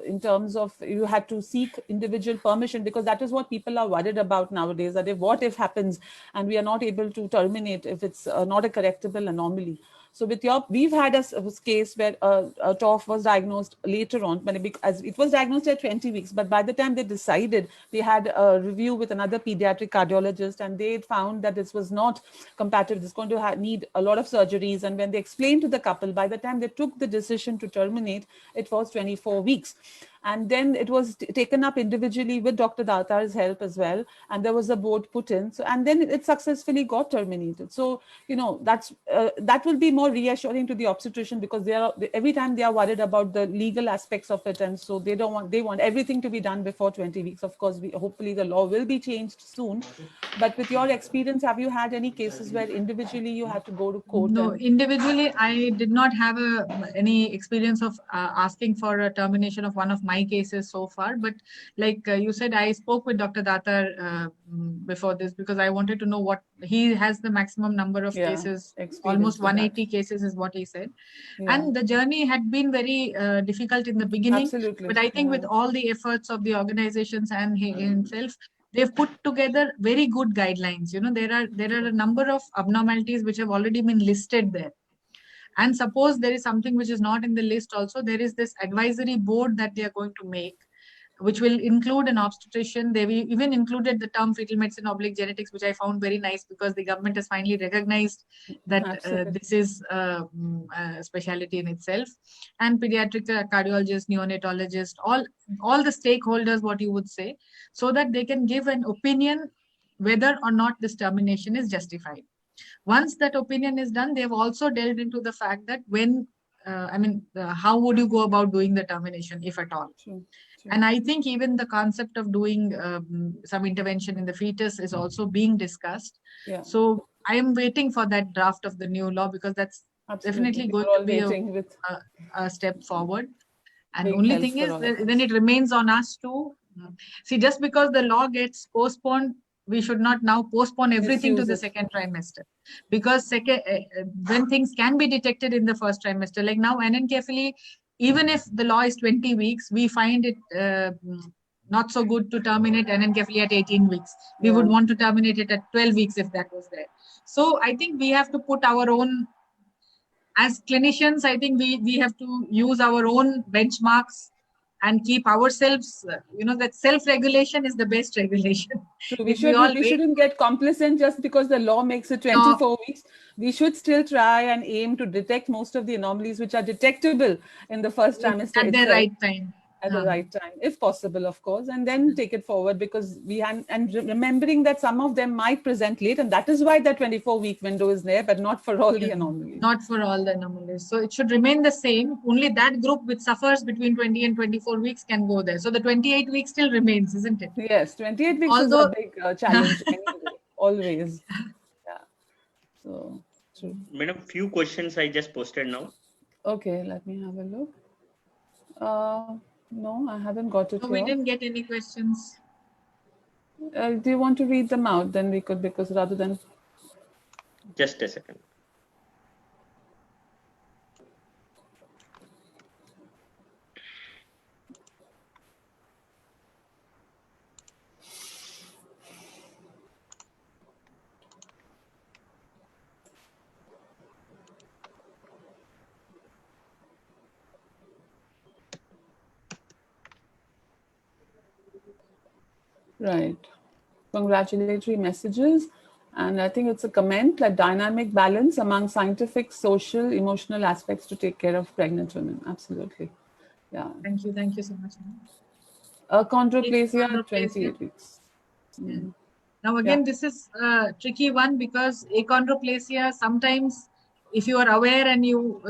in terms of you had to seek individual permission, because that is what people are worried about nowadays, that what if happens and we are not able to terminate if it's not a correctable anomaly. So with we've had a case where a TOF was diagnosed later on, but as it was diagnosed at 20 weeks, but by the time they decided, they had a review with another pediatric cardiologist, and they found that this was not compatible. This is going to need a lot of surgeries. And when they explained to the couple, by the time they took the decision to terminate, it was 24 weeks. And then it was taken up individually with Dr. Datar's help as well. And there was a board put in. So, and then it successfully got terminated. So, you know, that will be more reassuring to the obstetrician, because every time they are worried about the legal aspects of it. And so they want everything to be done before 20 weeks. Of course, hopefully the law will be changed soon. But with your experience, have you had any cases where individually you had to go to court? No, individually, I did not have any experience of asking for a termination of one of my cases so far. But like you said, I spoke with Dr. Datar before this, because I wanted to know what he has the maximum number of cases. Almost 180 cases is what he said. Yeah. And the journey had been very difficult in the beginning. Absolutely. But I think with all the efforts of the organizations and he himself, they've put together very good guidelines. You know, there are a number of abnormalities which have already been listed there. And suppose there is something which is not in the list also, there is this advisory board that they are going to make, which will include an obstetrician. They even included the term fetal medicine / genetics, which I found very nice, because the government has finally recognized that this is a specialty in itself. And pediatric cardiologist, neonatologist, all the stakeholders, what you would say, so that they can give an opinion whether or not this termination is justified. Once that opinion is done, they have also delved into the fact that how would you go about doing the termination, if at all? True. And I think even the concept of doing some intervention in the fetus is also being discussed. Yeah. So I am waiting for that draft of the new law, because that's definitely going to be a step forward. And the only thing is, then it remains on us to see, just because the law gets postponed, we should not now postpone everything to the second trimester, because when things can be detected in the first trimester, like now anencephaly, even if the law is 20 weeks, we find it not so good to terminate anencephaly at 18 weeks. We would want to terminate it at 12 weeks if that was there. So I think we have to put our own, as clinicians, I think we have to use our own benchmarks and keep ourselves, that self-regulation is the best regulation. So we shouldn't get complacent just because the law makes it 24 weeks. We should still try and aim to detect most of the anomalies which are detectable in the first trimester at the right time. At the right time, if possible, of course, and then take it forward, because remembering that some of them might present late, and that is why the 24-week window is there, but not for all the anomalies. Not for all the anomalies. So it should remain the same. Only that group which suffers between 20 and 24 weeks can go there. So the 28 weeks still remains, isn't it? Yes, 28 weeks is a big challenge anyway, always. Yeah. So true. Madam, few questions I just posted now. Okay, let me have a look. No, I haven't got it. No, we didn't get any questions. Do you want to read them out? Then we could, because rather than... Just a second. Right. Congratulatory messages. And I think it's a comment that dynamic balance among scientific, social, emotional aspects to take care of pregnant women. Absolutely. Yeah. Thank you. Thank you so much. Achondroplasia, 28 weeks. Mm. Now, again, this is a tricky one, because achondroplasia, sometimes if you are aware and you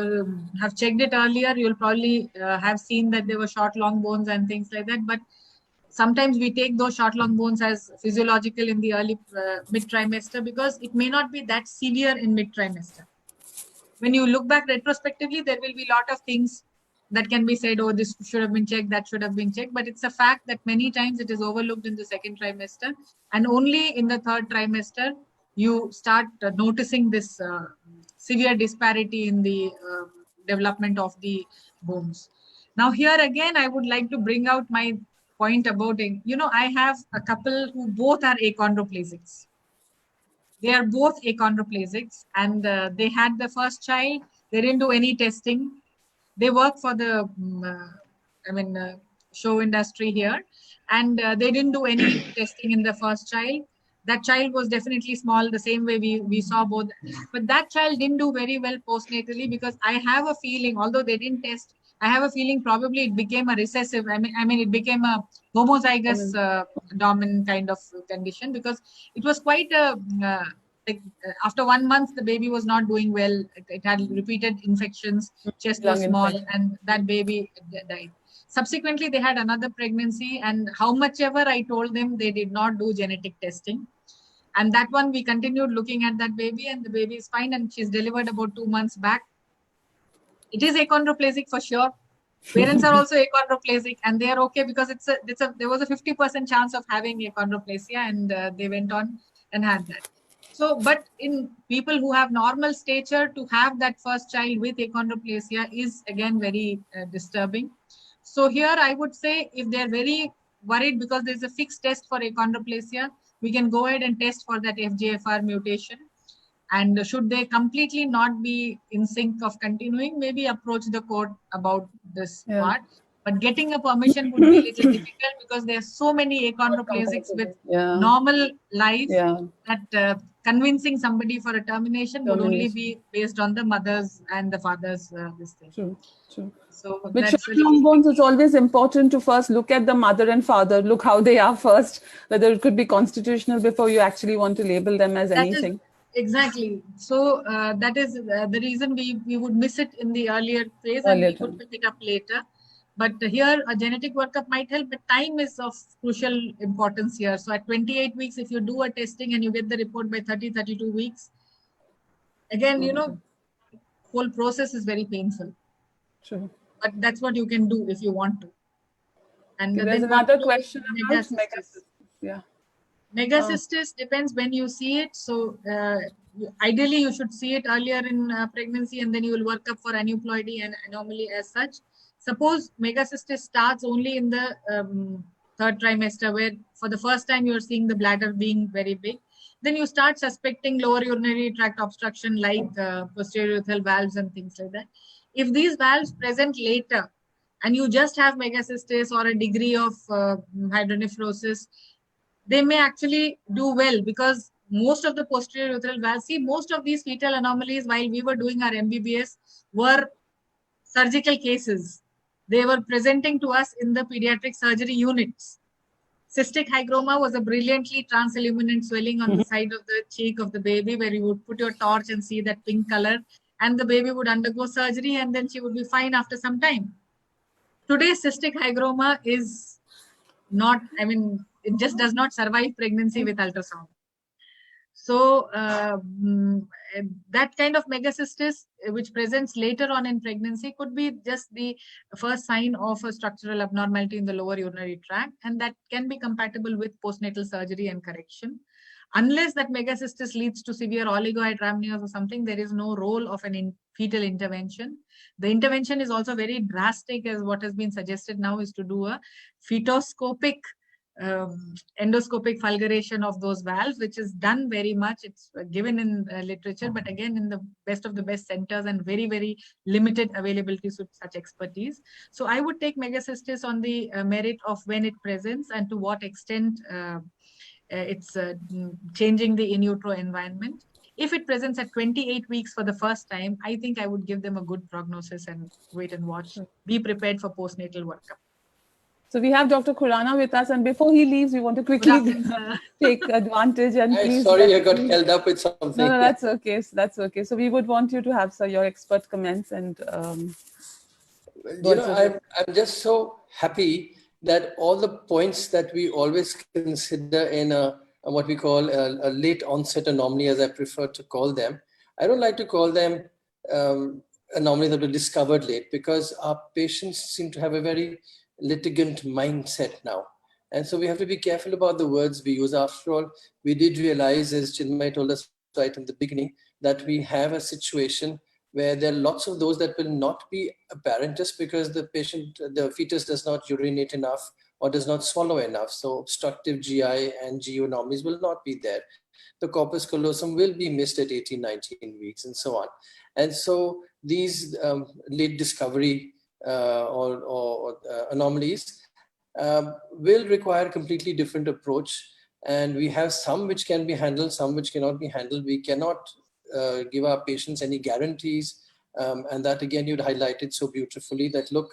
have checked it earlier, you'll probably have seen that there were short, long bones and things like that. But sometimes we take those short, long bones as physiological in the early mid-trimester, because it may not be that severe in mid-trimester. When you look back retrospectively, there will be a lot of things that can be said, oh, this should have been checked, that should have been checked. But it's a fact that many times it is overlooked in the second trimester. And only in the third trimester, you start noticing this severe disparity in the development of the bones. Now, here again, I would like to bring out my point about it. I have a couple who both are achondroplasics. They are both achondroplasics, and they had the first child. They didn't do any testing. They work for the, show industry here, and they didn't do any testing in the first child. That child was definitely small, the same way we saw both. But that child didn't do very well postnatally, because I have a feeling, although they didn't test, I have a feeling probably it became a recessive. It became a homozygous dominant kind of condition, because it was quite a after 1 month the baby was not doing well. It had repeated infections, chest was Lung small, infection. and that baby died. Subsequently, they had another pregnancy, and how much ever I told them, they did not do genetic testing. And that one, we continued looking at that baby, and the baby is fine, and she's delivered about 2 months back. It is achondroplasic for sure. Parents are also achondroplasic, and they are okay, because there was a 50% chance of having achondroplasia, and they went on and had that. So, but in people who have normal stature, to have that first child with achondroplasia is again very disturbing. So here I would say, if they're very worried because there's a fixed test for achondroplasia, we can go ahead and test for that FGFR mutation. And should they completely not be in sync of continuing, maybe approach the court about this part. But getting a permission would be a little difficult, because there are so many achondroplasics with normal life that convincing somebody for a termination would only be based on the mother's and the father's this thing. True. So with short long bones, it's always important to first look at the mother and father, look how they are first, whether it could be constitutional before you actually want to label them as anything. Exactly. So that is the reason we would miss it in the earlier phase, and we could pick it up later. But here, a genetic workup might help, but time is of crucial importance here. So at 28 weeks, if you do a testing and you get the report by 32 weeks, again, whole process is very painful. True. But that's what you can do if you want to. And there's another question about megacystis. Megacystis depends when you see it. So ideally, you should see it earlier in pregnancy, and then you will work up for aneuploidy and anomaly as such. Suppose megacystis starts only in the third trimester, where for the first time you are seeing the bladder being very big. Then you start suspecting lower urinary tract obstruction, like posterior urethral valves and things like that. If these valves present later, and you just have megacystis or a degree of hydronephrosis, they may actually do well, because most of the posterior urethral valves, most of these fetal anomalies while we were doing our MBBS were surgical cases. They were presenting to us in the pediatric surgery units. Cystic hygroma was a brilliantly transilluminant swelling on the side of the cheek of the baby, where you would put your torch and see that pink color, and the baby would undergo surgery, and then she would be fine after some time. Today, cystic hygroma is not, it just does not survive pregnancy with ultrasound. So that kind of megacystis, which presents later on in pregnancy, could be just the first sign of a structural abnormality in the lower urinary tract, and that can be compatible with postnatal surgery and correction. Unless that megacystis leads to severe oligohydramnios or something, there is no role of an fetal intervention. The intervention is also very drastic, as what has been suggested now is to do a fetoscopic endoscopic fulguration of those valves, which is done very much. It's given in literature, but again in the best of the best centers and very, very limited availability to such expertise. So I would take megacystis on the merit of when it presents and to what extent it's changing the in utero environment. If it presents at 28 weeks for the first time, I think I would give them a good prognosis and wait and watch. Be prepared for postnatal workup. So we have Dr. Khurana with us, and before he leaves, we want to quickly take advantage and please. Sorry, I got held up with something. No, that's okay. That's okay. So we would want you to have your expert comments and. I'm just so happy that all the points that we always consider in what we call a late onset anomaly, as I prefer to call them. I don't like to call them anomalies that were discovered late, because our patients seem to have a very litigant mindset now. And so we have to be careful about the words we use. After all, we did realize, as Chinmay told us right in the beginning, that we have a situation where there are lots of those that will not be apparent just because the fetus does not urinate enough or does not swallow enough. So obstructive GI and GU anomalies will not be there. The corpus callosum will be missed at 18, 19 weeks and so on. And so these late discovery or anomalies will require a completely different approach. And we have some which can be handled, some which cannot be handled. We cannot give our patients any guarantees. And that again, you'd highlighted so beautifully that, look,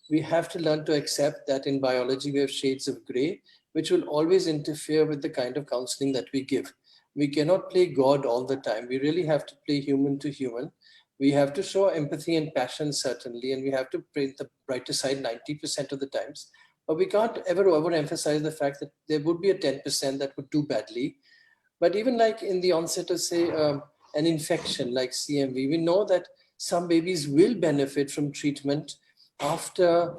we have to learn to accept that in biology we have shades of gray, which will always interfere with the kind of counseling that we give. We cannot play God all the time. We really have to play human to human. We have to show empathy and passion, certainly, and we have to paint the brighter side 90% of the times. But we can't ever overemphasize the fact that there would be a 10% that would do badly. But even like in the onset of, say, an infection like CMV, we know that some babies will benefit from treatment after,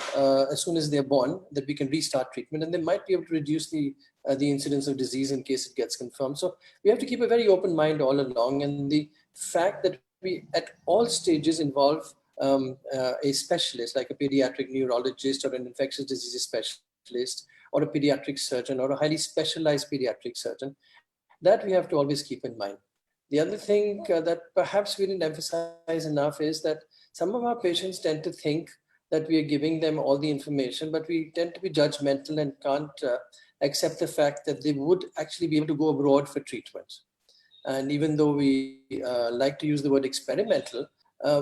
as soon as they're born, that we can restart treatment, and they might be able to reduce the incidence of disease in case it gets confirmed. So we have to keep a very open mind all along. And the fact that we at all stages involve a specialist, like a pediatric neurologist or an infectious diseases specialist or a pediatric surgeon or a highly specialized pediatric surgeon, that we have to always keep in mind. The other thing that perhaps we didn't emphasize enough is that some of our patients tend to think that we are giving them all the information, but we tend to be judgmental and can't accept the fact that they would actually be able to go abroad for treatment. And even though we like to use the word experimental,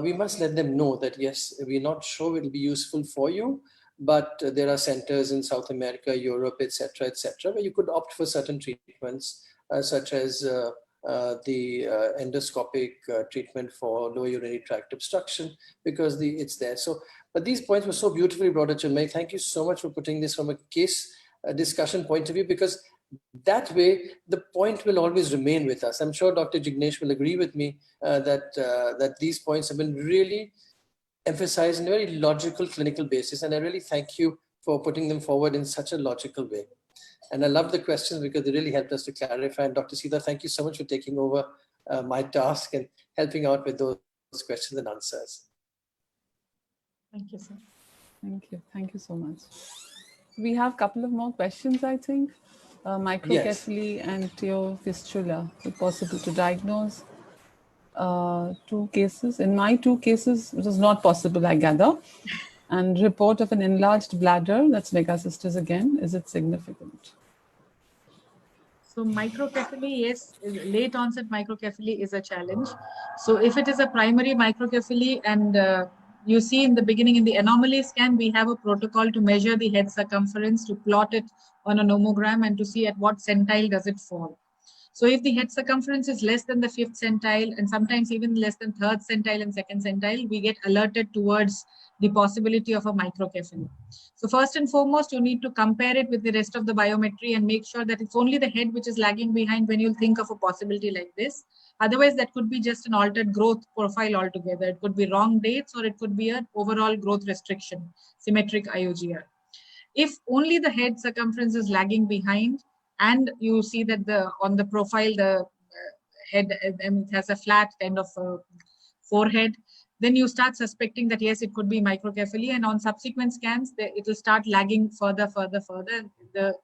we must let them know that, yes, we're not sure it'll be useful for you, but there are centers in South America, Europe, etc., where you could opt for certain treatments, such as the endoscopic treatment for lower urinary tract obstruction, because it's there. So, but these points were so beautifully brought up, Chinmay. Thank you so much for putting this from a case discussion point of view, because that way the point will always remain with us. I'm sure Dr. Jignesh will agree with me that these points have been really emphasized in a very logical clinical basis, and I really thank you for putting them forward in such a logical way. And I love the questions because they really helped us to clarify. And Dr. Sita, thank you so much for taking over my task and helping out with those questions and answers. Thank you, sir. Thank you. Thank you so much. We have a couple of more questions, I think. Microcephaly and teofistula, is it possible to diagnose? 2 cases. In my 2 cases, it was not possible, I gather. And report of an enlarged bladder, that's megacystis again, is it significant? So microcephaly, yes, late onset microcephaly is a challenge. So if it is a primary microcephaly and you see in the beginning in the anomaly scan, we have a protocol to measure the head circumference, to plot it on a nomogram and to see at what centile does it fall. So if the head circumference is less than the 5th centile and sometimes even less than 3rd centile and 2nd centile, we get alerted towards the possibility of a microcephaly. So first and foremost, you need to compare it with the rest of the biometry and make sure that it's only the head which is lagging behind when you think of a possibility like this. Otherwise, that could be just an altered growth profile altogether. It could be wrong dates or it could be an overall growth restriction, symmetric IOGR. If only the head circumference is lagging behind and you see that on the profile, the head has a flat kind of forehead, then you start suspecting that, yes, it could be microcephaly, and on subsequent scans, it will start lagging further. The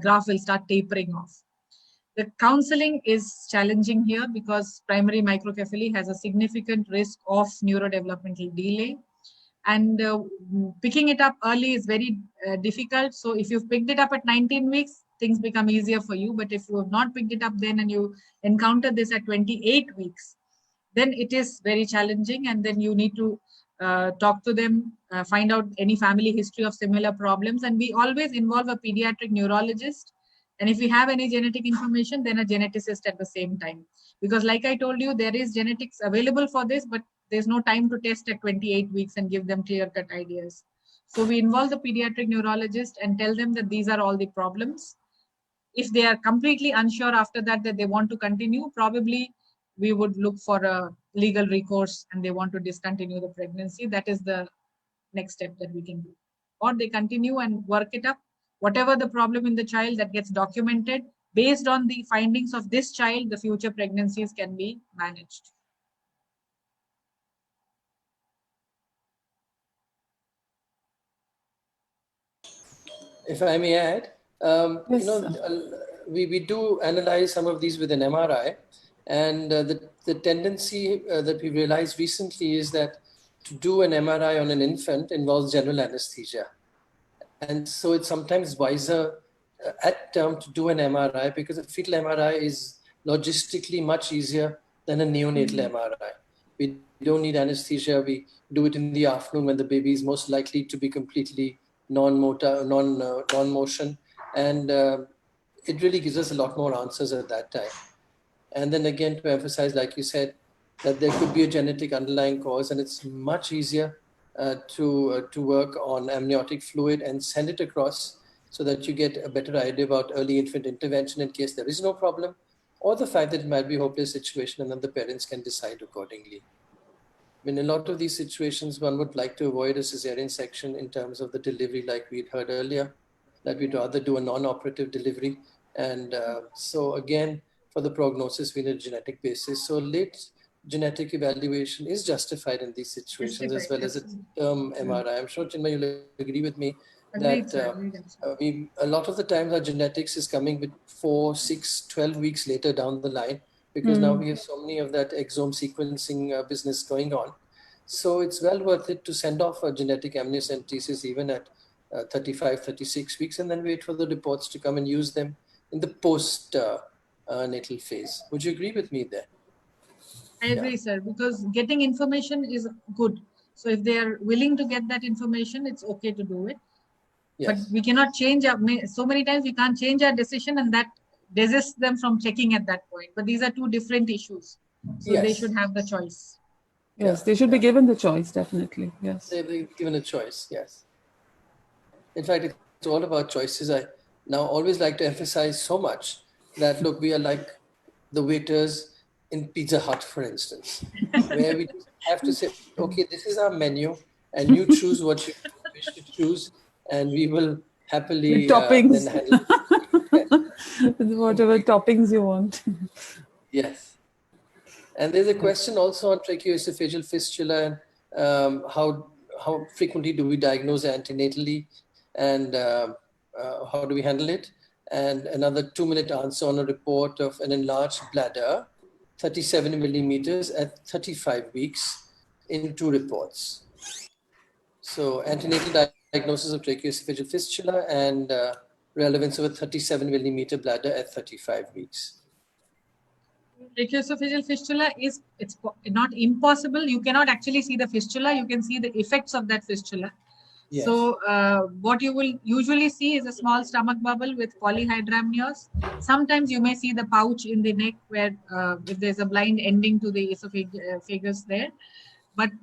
graph will start tapering off. The counseling is challenging here because primary microcephaly has a significant risk of neurodevelopmental delay. And picking it up early is very difficult. So if you've picked it up at 19 weeks, things become easier for you. But if you have not picked it up then and you encounter this at 28 weeks, then it is very challenging. And then you need to talk to them, find out any family history of similar problems. And we always involve a pediatric neurologist. And if we have any genetic information, then a geneticist at the same time. Because like I told you, there is genetics available for this, but there's no time to test at 28 weeks and give them clear-cut ideas. So we involve the pediatric neurologist and tell them that these are all the problems. If they are completely unsure after that they want to continue, probably we would look for a legal recourse and they want to discontinue the pregnancy. That is the next step that we can do. Or they continue and work it up. Whatever the problem in the child, that gets documented. Based on the findings of this child, the future pregnancies can be managed. If I may add, Yes, we do analyze some of these with an MRI, and the tendency that we realized recently is that to do an MRI on an infant involves general anesthesia. And so it's sometimes wiser at term to do an MRI, because a fetal MRI is logistically much easier than a neonatal MRI. We don't need anesthesia. We do it in the afternoon when the baby is most likely to be completely non-motion. And it really gives us a lot more answers at that time. And then again, to emphasize, like you said, that there could be a genetic underlying cause, and it's much easier to work on amniotic fluid and send it across so that you get a better idea about early infant intervention in case there is no problem, or the fact that it might be a hopeless situation and then the parents can decide accordingly. I mean, in a lot of these situations, one would like to avoid a cesarean section in terms of the delivery, like we'd heard earlier, that we'd rather do a non-operative delivery. And so again, for the prognosis, we need a genetic basis. So late genetic evaluation is justified in these situations, as well as a term MRI. I'm sure, Chinmay, you'll agree with me that a lot of the times our genetics is coming with 4, 6, 12 weeks later down the line, because now we have so many of that exome sequencing business going on. So it's well worth it to send off a genetic amniocentesis even at 35, 36 weeks, and then wait for the reports to come and use them in the post-natal phase. Would you agree with me there? I agree, sir, because getting information is good. So if they are willing to get that information, it's okay to do it. Yes. But we cannot change so many times we can't change our decision, and that desists them from checking at that point. But these are two different issues. So they should have the choice. Yes, they should be given the choice, definitely. Yes. They'll be given a choice, yes. In fact, it's all about choices. I now always like to emphasize so much that, look, we are like the waiters in Pizza Hut, for instance, where we just have to say, okay, this is our menu, and you choose what you wish to choose, and we will happily toppings. then handle Whatever toppings you want. Yes. And there's a question also on tracheoesophageal fistula, and how frequently do we diagnose antenatally, and how do we handle it? And another 2-minute answer on a report of an enlarged bladder, 37 millimeters at 35 weeks in 2 reports. So antenatal diagnosis of tracheoesophageal fistula and relevance of a 37 millimeter bladder at 35 weeks. Tracheoesophageal fistula it's not impossible. You cannot actually see the fistula. You can see the effects of that fistula. Yes. So what you will usually see is a small stomach bubble with polyhydramnios. Sometimes you may see the pouch in the neck where if there's a blind ending to the esophagus there. But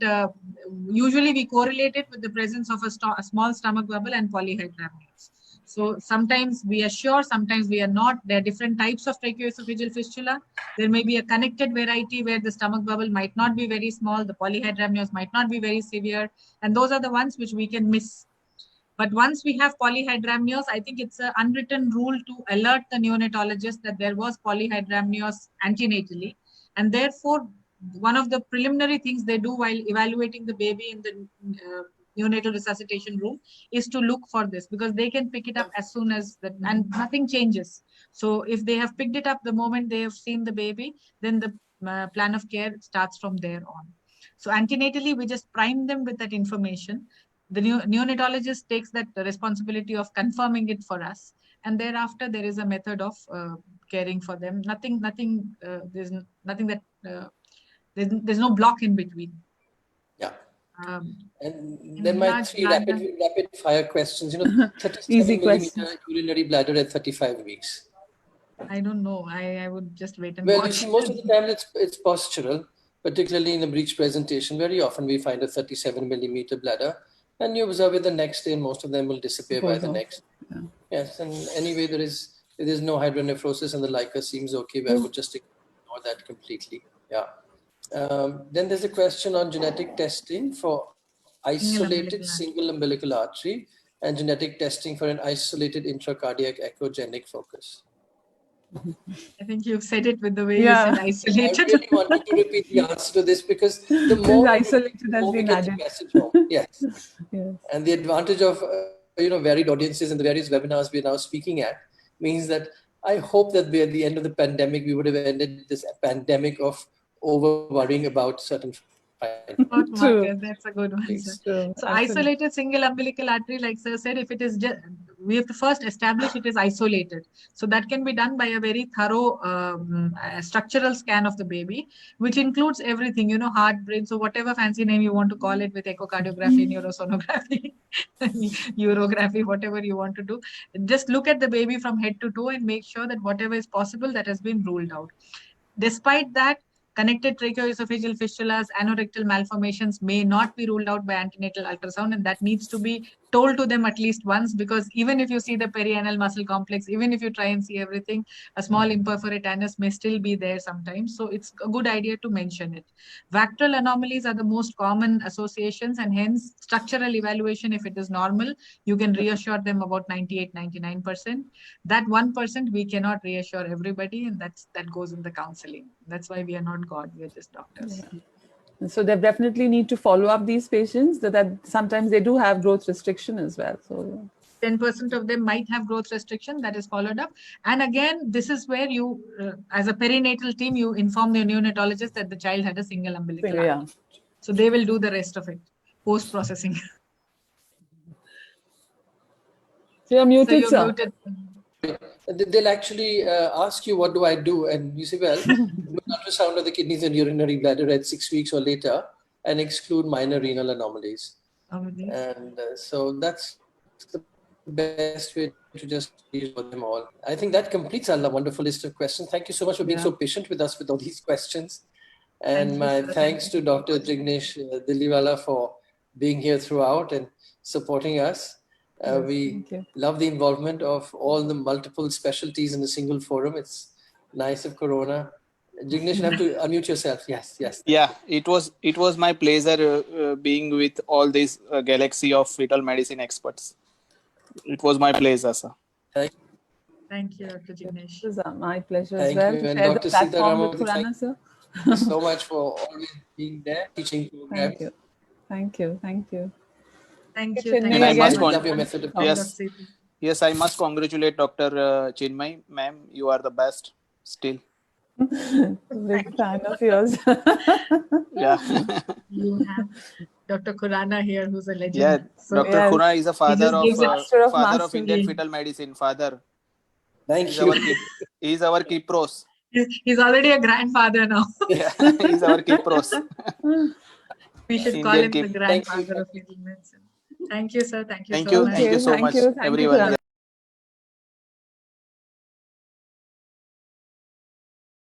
usually we correlate it with the presence of a small stomach bubble and polyhydramnios. So sometimes we are sure, sometimes we are not. There are different types of tracheoesophageal fistula. There may be a connected variety where the stomach bubble might not be very small, the polyhydramnios might not be very severe, and those are the ones which we can miss. But once we have polyhydramnios, I think it's an unwritten rule to alert the neonatologist that there was polyhydramnios antenatally, and therefore one of the preliminary things they do while evaluating the baby in the neonatal resuscitation room is to look for this, because they can pick it up as soon as that, and nothing changes. So if they have picked it up the moment they have seen the baby, then the plan of care starts from there on. So antenatally, we just prime them with that information. The neonatologist takes that responsibility of confirming it for us, and thereafter there is a method of caring for them. There's nothing that there's no block in between. Yeah. And then my 3 rapid fire questions. 37 Easy millimeter urinary bladder at 35 weeks. I don't know. I would just wait and Well, watch. you see, most of the time it's postural, particularly in a breech presentation. Very often we find a 37 millimeter bladder, and you observe it the next day, and most of them will disappear by the next. Yeah. Yes, and anyway, if there's no hydronephrosis and the LICA seems okay, I would just ignore that completely. Yeah. Then there's a question on genetic testing for isolated single umbilical artery and genetic testing for an isolated intracardiac echogenic focus. I think you've said it with the way you said isolated. I really wanted to repeat the answer to this, because the more isolated has been added. Message home. Yes. Yes. And the advantage of varied audiences and the various webinars we are now speaking at means that I hope that by the end of the pandemic, we would have ended this pandemic of over worrying about certain find. Spot True. marker, that's a good one, sir. True. So Absolutely. isolated single umbilical artery, like sir said, if it is just, we have to first establish it is isolated. So that can be done by a very thorough structural scan of the baby, which includes everything, you know, heart, brain, so whatever fancy name you want to call it, with echocardiography, neurosonography, urography, whatever you want to do. Just look at the baby from head to toe and make sure that whatever is possible, that has been ruled out. Despite that, connected tracheoesophageal fistulas, anorectal malformations may not be ruled out by antenatal ultrasound, and that needs to be told to them at least once, because even if you see the perianal muscle complex, even if you try and see everything, a small imperforate annus may still be there sometimes. So it's a good idea to mention it. Vactral anomalies are the most common associations, and hence structural evaluation, if it is normal, you can reassure them about 98-99%. That 1% we cannot reassure everybody, and that goes in the counseling. That's why we are not God, we are just doctors. Yeah. So they definitely need to follow up these patients that sometimes they do have growth restriction as well. So 10% of them might have growth restriction, that is followed up. And again, this is where you, as a perinatal team, you inform the neonatologist that the child had a single umbilical artery. yeah. So they will do the rest of it, post-processing. So you're So muted, you're sir. muted. They'll actually ask you, what do I do? And you say, well, do an ultrasound of the kidneys and urinary bladder at 6 weeks or later and exclude minor renal anomalies. And so that's the best way to just deal with them all. I think that completes our wonderful list of questions. Thank you so much for being so patient with us with all these questions. And my thanks to Dr. Jignesh Dilliwala for being here throughout and supporting us. We love the involvement of all the multiple specialties in a single forum. It's nice of Corona. Jignesh, you have to unmute yourself. Yes. Yeah, it was my pleasure being with all this galaxy of fetal medicine experts. It was my pleasure, sir. Thank you, Dr. Jignesh. It was my pleasure as Thank well you. to And share Dr. the platform Sitaram, with Khurana, sir. thank you so much for always being there, teaching programs. Thank you. Thank you. And I must love your method of Yes, I must congratulate Dr. Chinmay, ma'am. You are the best still. Big fan of yours. Yeah. You have Dr. Khurana here, who's a legend. Yeah, So, Dr. Khurana is a father of Indian fetal medicine. Father. Thank you. He's our Kipros. He's already a grandfather now. Yeah, he's our Kipros. We should call him the grandfather of fetal medicine. Thank you, sir. Thank you so much. Thank you so much, everyone.